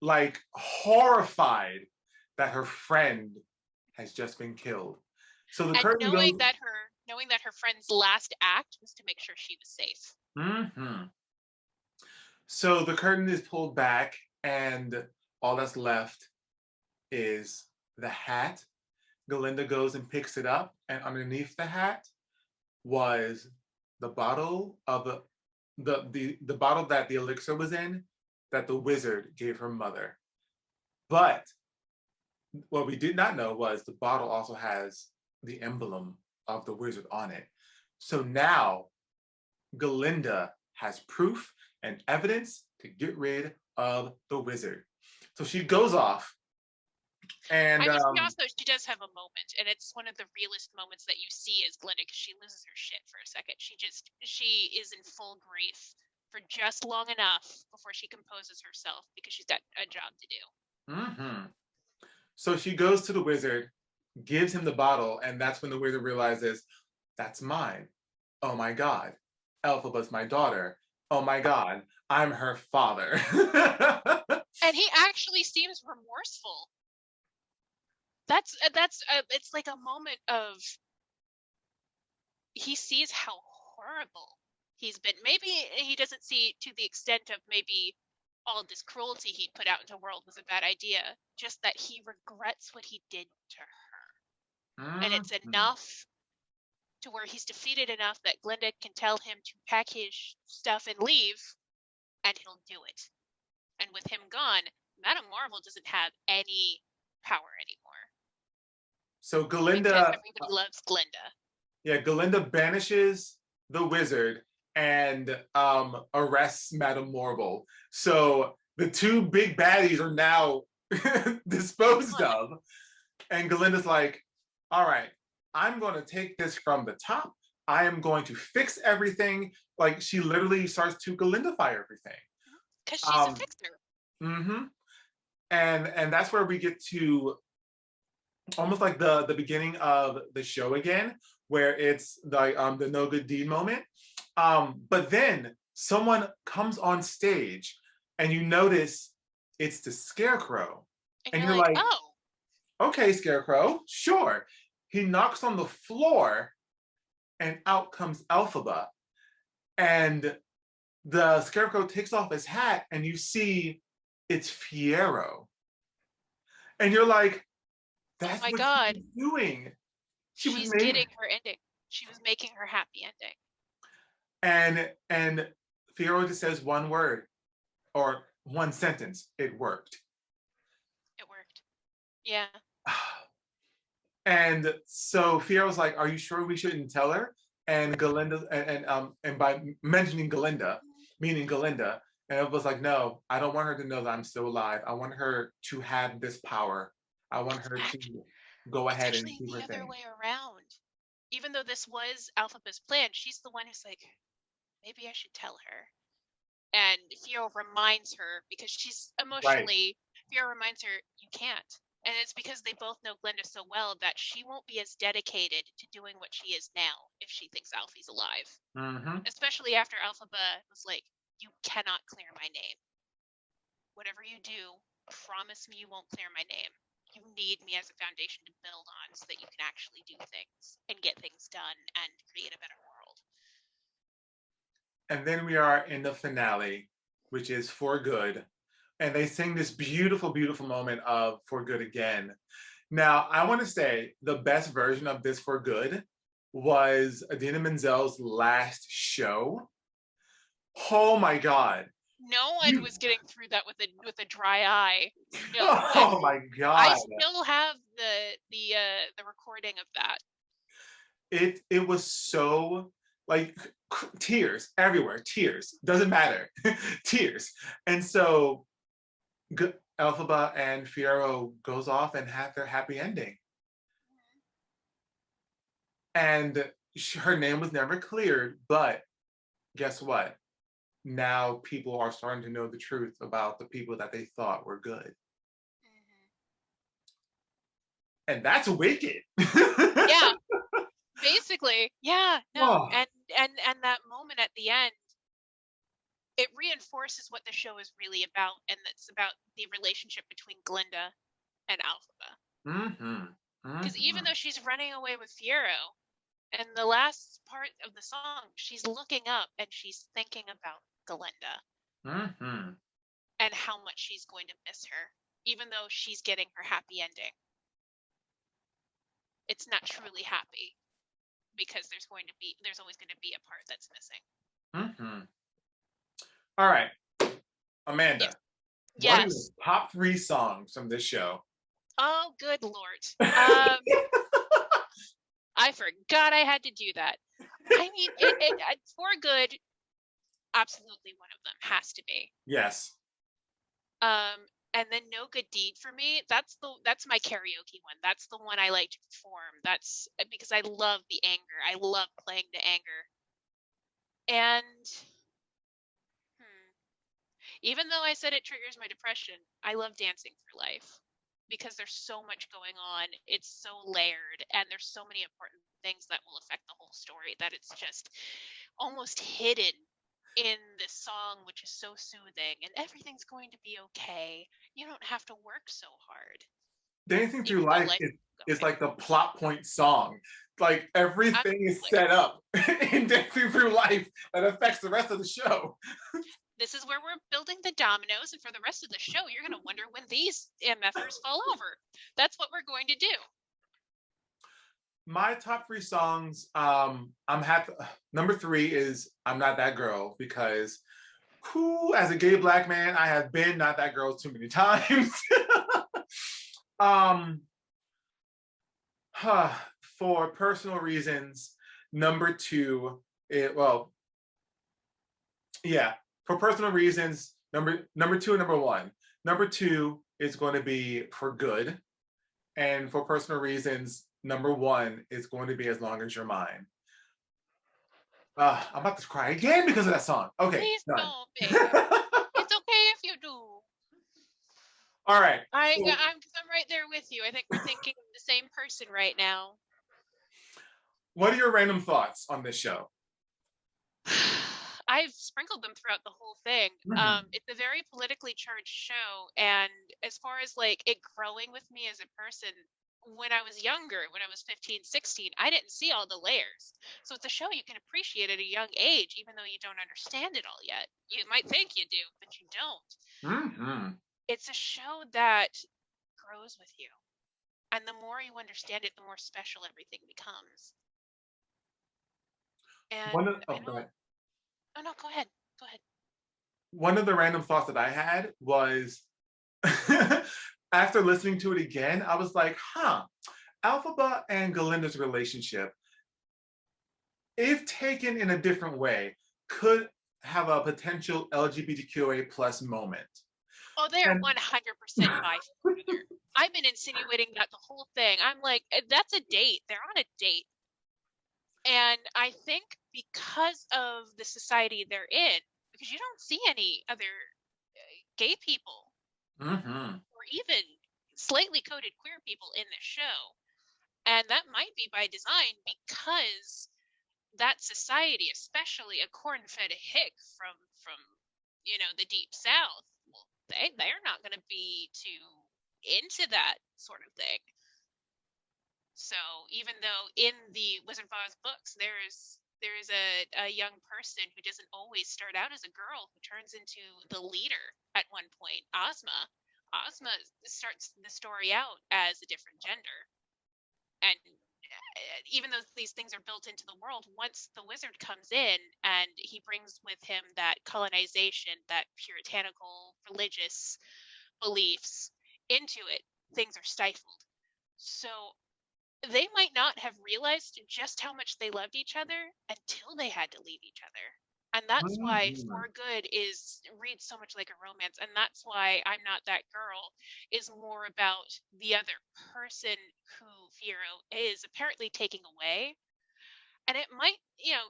like horrified that her friend has just been killed. So the curtain knowing that her friend's last act was to make sure she was safe. Mm-hmm. So the curtain is pulled back, and all that's left is the hat. Galinda goes and picks it up, and underneath the hat was the bottle of the bottle that the elixir was in, that the wizard gave her mother. But what we did not know was the bottle also has the emblem of the wizard on it. So now Galinda has proof and evidence to get rid of the wizard. So she goes off. And she does have a moment, and it's one of the realest moments that you see as Glinda, because she loses her shit for a second. She is in full grief for just long enough before she composes herself, because she's got a job to do. Mm-hmm. So she goes to the wizard, gives him the bottle, and that's when the wizard realizes, that's mine. Oh my God. Elphaba's my daughter. Oh my God. I'm her father. And he actually seems remorseful. That's it's like a moment of, he sees how horrible he's been. Maybe he doesn't see to the extent of maybe all this cruelty he put out into the world was a bad idea, just that he regrets what he did to her. And it's enough to where he's defeated enough that Glinda can tell him to pack his stuff and leave, and he'll do it. And with him gone, Madame Marvel doesn't have any power anymore. So Galinda, because everybody loves Glinda. Yeah, Galinda banishes the wizard and arrests Madame Marvel. So the two big baddies are now disposed of. And Galinda's like, all right, I'm going to take this from the top. I am going to fix everything. Like, she literally starts to Galindify everything. Because she's a fixer. Mm-hmm. And that's where we get to almost like the beginning of the show again, where it's the no good deed moment. But then someone comes on stage and you notice it's the Scarecrow. And you're like, oh. Okay, Scarecrow, sure. He knocks on the floor and out comes Elphaba. And the Scarecrow takes off his hat and you see it's Fiyero. And you're like, that's what she's doing. She's getting her ending. She was making her happy ending. And Fiyero just says one word or one sentence. It worked. It worked. Yeah. And so Fiyero's like, are you sure we shouldn't tell her? And Galinda, and by mentioning Galinda, meaning Galinda, and it was like, no, I don't want her to know that I'm still alive. I want her to have this power. I want her to go ahead and do her thing. The other way around. Even though this was Elphaba's plan, she's the one who's like, maybe I should tell her. And Fiyero reminds her, because she's emotionally, Fiyero reminds her, you can't. And it's because they both know Glinda so well that she won't be as dedicated to doing what she is now if she thinks Alfie's alive. Mm-hmm. Especially after Elphaba was like, you cannot clear my name. Whatever you do, promise me you won't clear my name. You need me as a foundation to build on so that you can actually do things and get things done and create a better world. And then we are in the finale, which is For Good. And they sing this beautiful, beautiful moment of For Good again. Now, I want to say the best version of this For Good was Idina Menzel's last show. Oh my God. No one was getting through that with a dry eye. No. Oh my God. I still have the recording of that. It was so, like, tears everywhere. Tears. Doesn't matter. Tears. And so Elphaba and Fiyero goes off and have their happy ending. And her name was never cleared, but guess what? Now people are starting to know the truth about the people that they thought were good. Mm-hmm. And that's wicked. Yeah. Basically. Yeah. No. Oh. And that moment at the end, it reinforces what the show is really about, and it's about the relationship between Glinda and Elphaba. Because even though she's running away with Fiyero, in the last part of the song, she's looking up and she's thinking about Galinda and how much she's going to miss her, even though she's getting her happy ending. It's not truly happy because there's always going to be a part that's missing. All right, Amanda. Yes. What are the top 3 songs from this show? Oh, good Lord. I forgot I had to do that. I mean, For Good, absolutely one of them has to be. Yes. And then No Good Deed for me, that's my karaoke one. That's the one I like to perform. That's because I love the anger. I love playing the anger. And even though I said it triggers my depression, I love Dancing for Life. because there's so much going on. It's so layered, and there's so many important things that will affect the whole story that it's just almost hidden in this song, which is so soothing, and everything's going to be okay. You don't have to work so hard. Dancing Through Life is like the plot point song. Like everything is set up in Dancing Through Life that affects the rest of the show. This is where we're building the dominoes, and for the rest of the show, you're going to wonder when these MFers fall over. That's what we're going to do. My top 3 songs, number 3 is I'm Not That Girl, because as a gay Black man, I have been not that girl too many times. For personal reasons, number 2, for personal reasons, number 2 and number 1. Number 2 is going to be For Good, and for personal reasons, number 1 is going to be As Long As You're Mine. I'm about to cry again because of that song. Okay. Please don't, babe. It's okay if you do. All right. I'm right there with you. I think we're thinking of the same person right now. What are your random thoughts on this show? I've sprinkled them throughout the whole thing. It's a very politically charged show, and as far as like it growing with me as a person, when I was younger, when I was 15, 16, I didn't see all the layers. So it's a show you can appreciate at a young age, even though you don't understand it all yet. You might think you do, but you don't. It's a show that grows with you. And the more you understand it, the more special everything becomes. And go ahead. Oh, no, go ahead. Go ahead. One of the random thoughts that I had was, after listening to it again, I was like, Elphaba and Galinda's relationship, if taken in a different way, could have a potential LGBTQA plus moment. Oh, they are 100% bi for each other. I've been insinuating that the whole thing. I'm like, that's a date. They're on a date. And I think because of the society they're in, because you don't see any other gay people or even slightly coded queer people in this show. And that might be by design, because that society, especially a corn-fed hick from the deep south, well, they're not going to be too into that sort of thing. So even though in the Wizard of Oz books there is a young person who doesn't always start out as a girl, who turns into the leader at one point, Ozma starts the story out as a different gender. And even though these things are built into the world, once the wizard comes in and he brings with him that colonization, that puritanical religious beliefs into it, things are stifled. So they might not have realized just how much they loved each other until they had to leave each other. And that's why For Good reads so much like a romance. And that's why I'm Not That Girl is more about the other person who Fiyero is apparently taking away. And it might,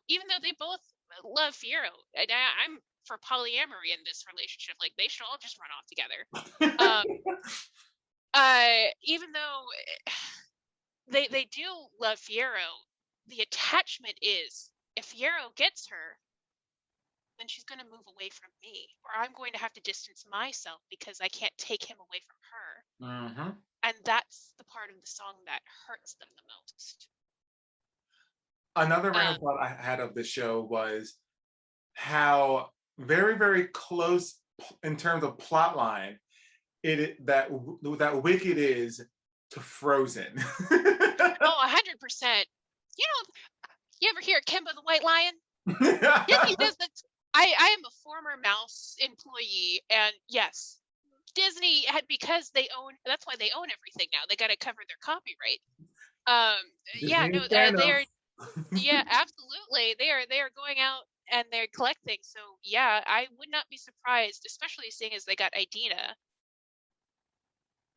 even though they both love Fiyero, and I'm for polyamory in this relationship, like they should all just run off together. Even though they do love Fiyero, the attachment is, if Fiyero gets her, then she's going to move away from me, or I'm going to have to distance myself because I can't take him away from her. And that's the part of the song that hurts them the most. Another random thought I had of the show was how very, very close in terms of plot line that Wicked is to Frozen. 100%. You ever hear Kimba the White Lion? Disney does that. I am a former Mouse employee, and yes, Disney because they own. That's why they own everything now. They got to cover their copyright. Absolutely. They are going out and they're collecting. So yeah, I would not be surprised, especially seeing as they got Idina,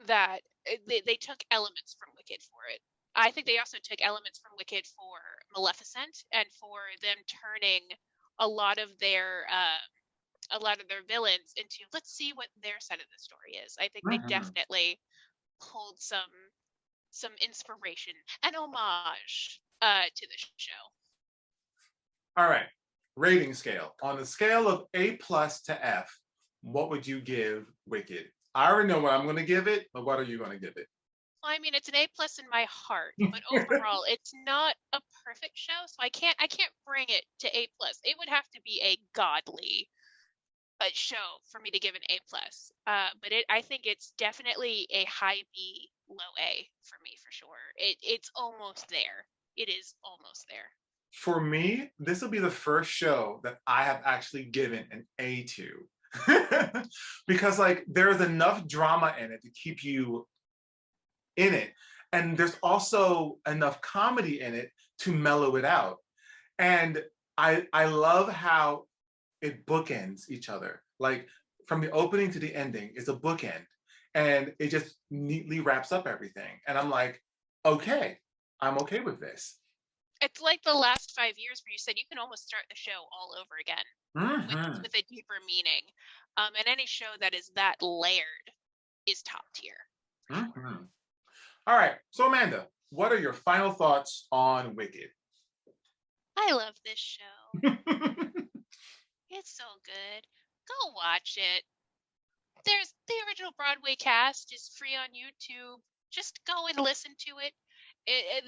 that they took elements from Wicked for it. I think they also took elements from Wicked for Maleficent, and for them turning a lot of their villains into, let's see what their side of the story is. I think they definitely hold some inspiration and homage to the show. All right, rating scale. On the scale of A+ to F, what would you give Wicked? I already know what I'm going to give it, but what are you going to give it? Well, I mean, it's an A+ in my heart, but overall, it's not a perfect show, so I can't bring it to A+. It would have to be a godly show for me to give an A+. But I think it's definitely a high B, low A for me for sure. It's almost there. It is almost there. For me, this will be the first show that I have actually given an A to. Because like there's enough drama in it to keep you in it. And there's also enough comedy in it to mellow it out. And I love how it bookends each other. Like from the opening to the ending is a bookend. And it just neatly wraps up everything. And I'm like, okay, I'm okay with this. It's like the last 5 years where you said you can almost start the show all over again with a deeper meaning. And any show that is that layered is top tier. Sure. All right. So Amanda, what are your final thoughts on Wicked? I love this show. It's so good. Go watch it. There's the original Broadway cast is free on YouTube. Just go and listen to it.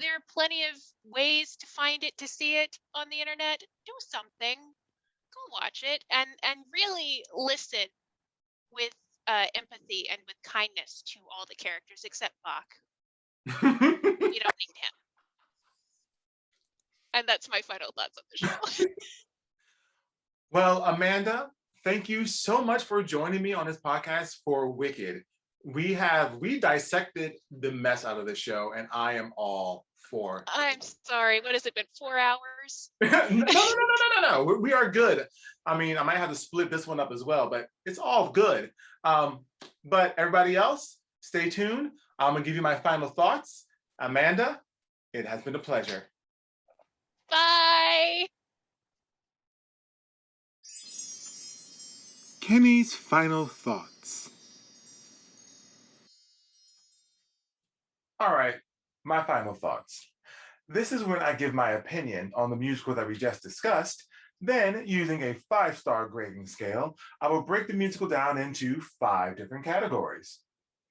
There are plenty of ways to find it, to see it on the internet. Do something. Go watch it and really listen with empathy and with kindness to all the characters except Bach. You don't need him. And that's my final thoughts on the show. Well, Amanda, thank you so much for joining me on this podcast for Wicked. We dissected the mess out of the show, and I am all for. I'm sorry. What has it been? 4 hours? No. We are good. I mean, I might have to split this one up as well, but it's all good. But everybody else, stay tuned. I'm gonna give you my final thoughts. Amanda, it has been a pleasure. Bye. Kenny's final thoughts. All right, my final thoughts. This is when I give my opinion on the musical that we just discussed. Then, using a 5-star grading scale, I will break the musical down into 5 different categories: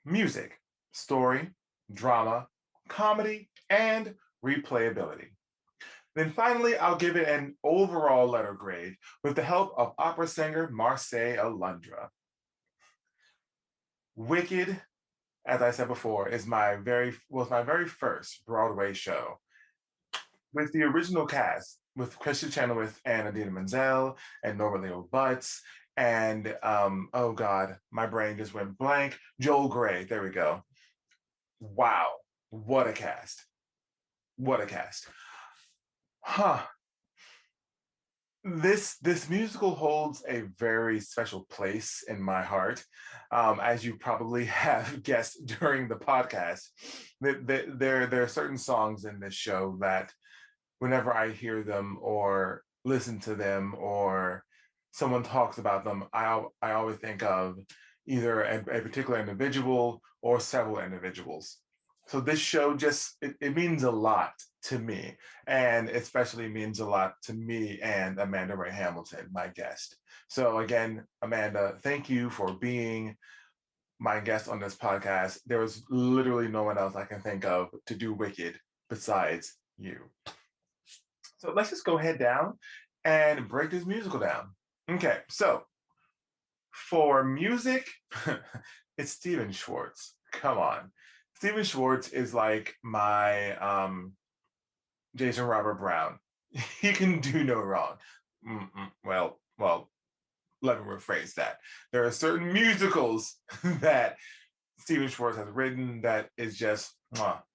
music, story, drama, comedy, and replayability. Then finally, I'll give it an overall letter grade with the help of opera singer Marseille Alundra. Wicked, as I said before, was my very first Broadway show. With the original cast, with Kristen Chenoweth and Idina Menzel and Norma Leo Butts and oh God, my brain just went blank. Joel Grey, there we go. Wow, what a cast. What a cast. Huh. This musical holds a very special place in my heart. As you probably have guessed during the podcast, there are certain songs in this show that whenever I hear them or listen to them or someone talks about them, I always think of either a particular individual or several individuals. So this show it means a lot to me, and especially means a lot to me and Amanda Ray Hamilton, my guest. So again, Amanda, thank you for being my guest on this podcast. There was literally no one else I can think of to do Wicked besides you. So let's just go ahead down and break this musical down. Okay, so for music, it's Stephen Schwartz. Come on. Stephen Schwartz is like my Jason Robert Brown. He can do no wrong. Well, let me rephrase that. There are certain musicals that Stephen Schwartz has written that is just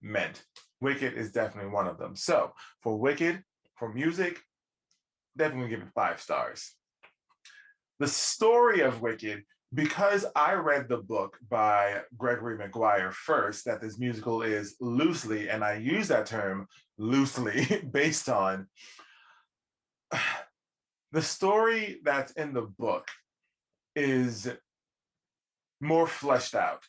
meant. Wicked is definitely one of them. So for Wicked, for music, definitely give it 5 stars. The story of Wicked, because I read the book by Gregory Maguire first, that this musical is loosely, and I use that term loosely, based on the story that's in the book is more fleshed out.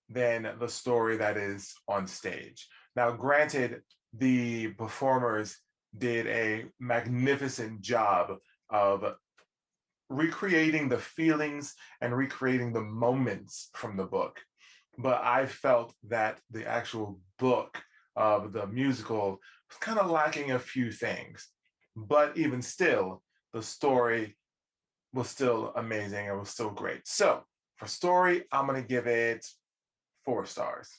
than the story that is on stage. Now, granted, the performers did a magnificent job of recreating the feelings and recreating the moments from the book. But I felt that the actual book of the musical was kind of lacking a few things. But even still, the story was still amazing. It was still great. So for story, I'm going to give it 4 stars.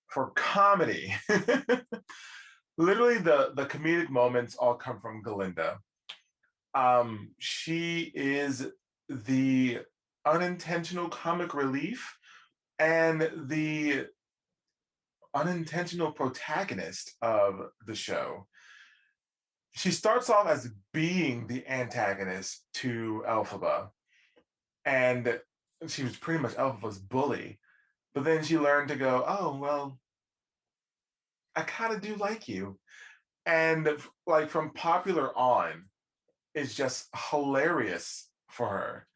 For comedy, literally the comedic moments all come from Galinda. She is the unintentional comic relief and the unintentional protagonist of the show. She starts off as being the antagonist to Elphaba, and she was pretty much Elphaba's bully. But then she learned to go, oh, well, I kind of do like you. And like from popular on, it's just hilarious for her.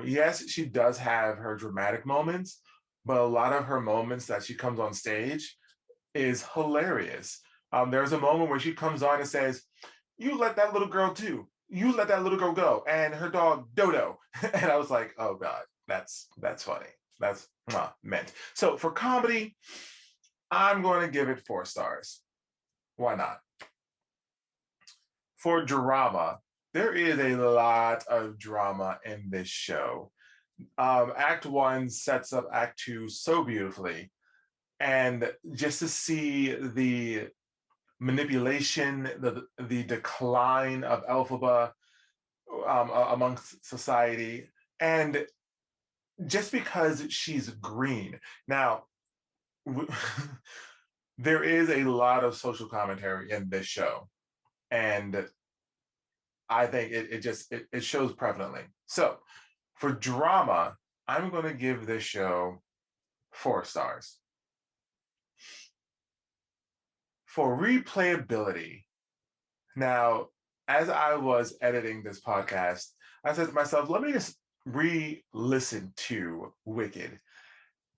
Yes, she does have her dramatic moments, but a lot of her moments that she comes on stage is hilarious. There's a moment where she comes on and says, "You let that little girl too. You let that little girl go," and her dog Dodo. And I was like, "Oh God, that's funny. That's meant." So for comedy, I'm going to give it 4 stars. Why not? For drama, there is a lot of drama in this show. Act 1 sets up Act 2 so beautifully. And just to see the manipulation, the decline of Elphaba amongst society, and just because she's green. Now, there is a lot of social commentary in this show, and I think it shows prevalently. So for drama, I'm going to give this show 4 stars. For replayability, now, as I was editing this podcast, I said to myself, let me just re-listen to Wicked.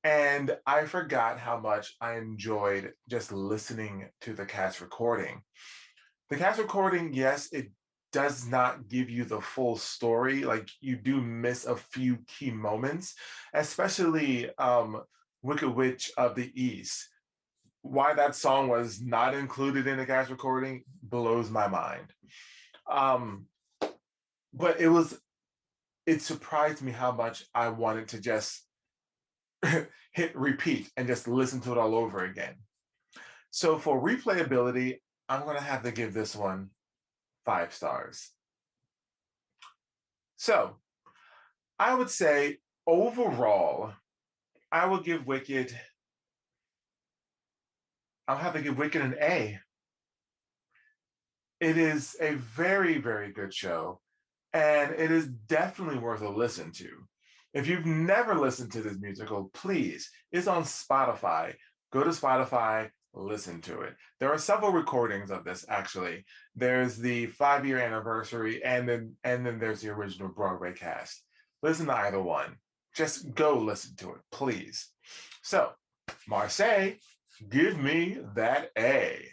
And I forgot how much I enjoyed just listening to the cast recording. The cast recording, yes, it does not give you the full story. Like you do miss a few key moments, especially Wicked Witch of the East. Why that song was not included in the cast recording blows my mind. But it surprised me how much I wanted to just hit repeat and just listen to it all over again. So for replayability, I'm going to have to give this one 5 stars. So I would say overall, I'll have to give Wicked an A. It is a very, very good show, and it is definitely worth a listen to. If you've never listened to this musical, please, it's on Spotify. Go to Spotify, listen to it. There are several recordings of this, actually. There's the 5-year anniversary, and then there's the original Broadway cast. Listen to either one. Just go listen to it, please. So, Marseille, give me that A.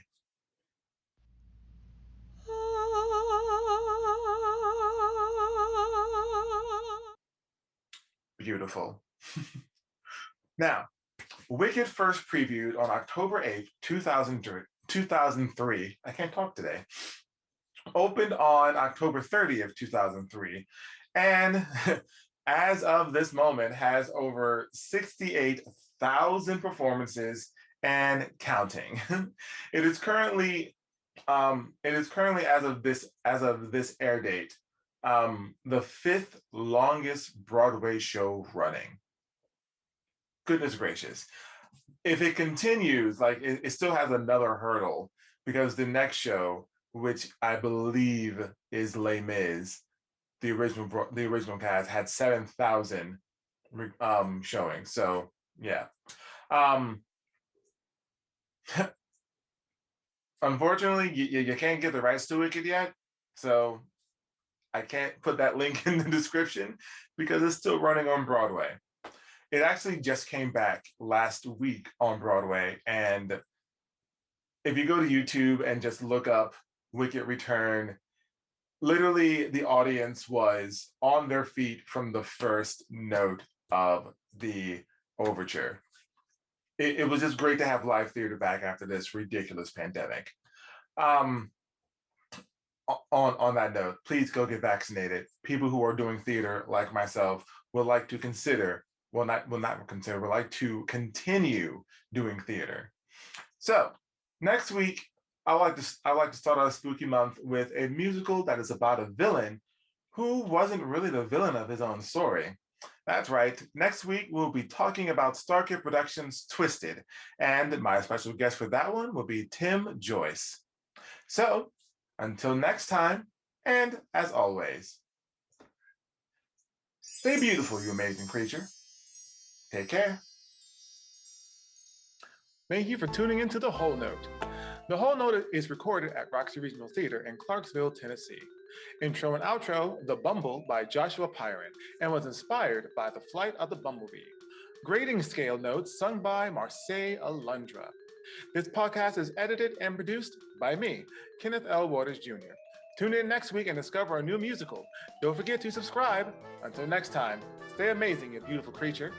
Beautiful. Now, Wicked first previewed on October 8th, 2003. I can't talk today. Opened on October 30th, 2003. And as of this moment, has over 68,000 performances and counting. It is currently as of this air date, the 5th longest Broadway show running. Goodness gracious. If it continues, like it still has another hurdle because the next show, which I believe is Les Mis, the original cast had 7,000 showing. So yeah. Unfortunately, you can't get the rights to Wicked yet, so I can't put that link in the description because it's still running on Broadway. It actually just came back last week on Broadway. And if you go to YouTube and just look up Wicked Return, literally the audience was on their feet from the first note of the overture. It was just great to have live theater back after this ridiculous pandemic. On that note, please go get vaccinated. People who are doing theater, like myself, would like to consider, would like to continue doing theater. So next week, I like to start our spooky month with a musical that is about a villain who wasn't really the villain of his own story. That's right. Next week, we'll be talking about Starkey Productions' Twisted, and my special guest for that one will be Tim Joyce. So, until next time, and as always, stay beautiful, you amazing creature. Take care. Thank you for tuning into The Whole Note. The Whole Note is recorded at Roxy Regional Theater in Clarksville, Tennessee. Intro and outro, The Bumble by Joshua Pyron, and was inspired by The Flight of the Bumblebee. Grading scale notes sung by Marseille Alundra. This podcast is edited and produced by me, Kenneth L. Waters Jr. Tune in next week and discover a new musical. Don't forget to subscribe. Until next time, stay amazing, you beautiful creature.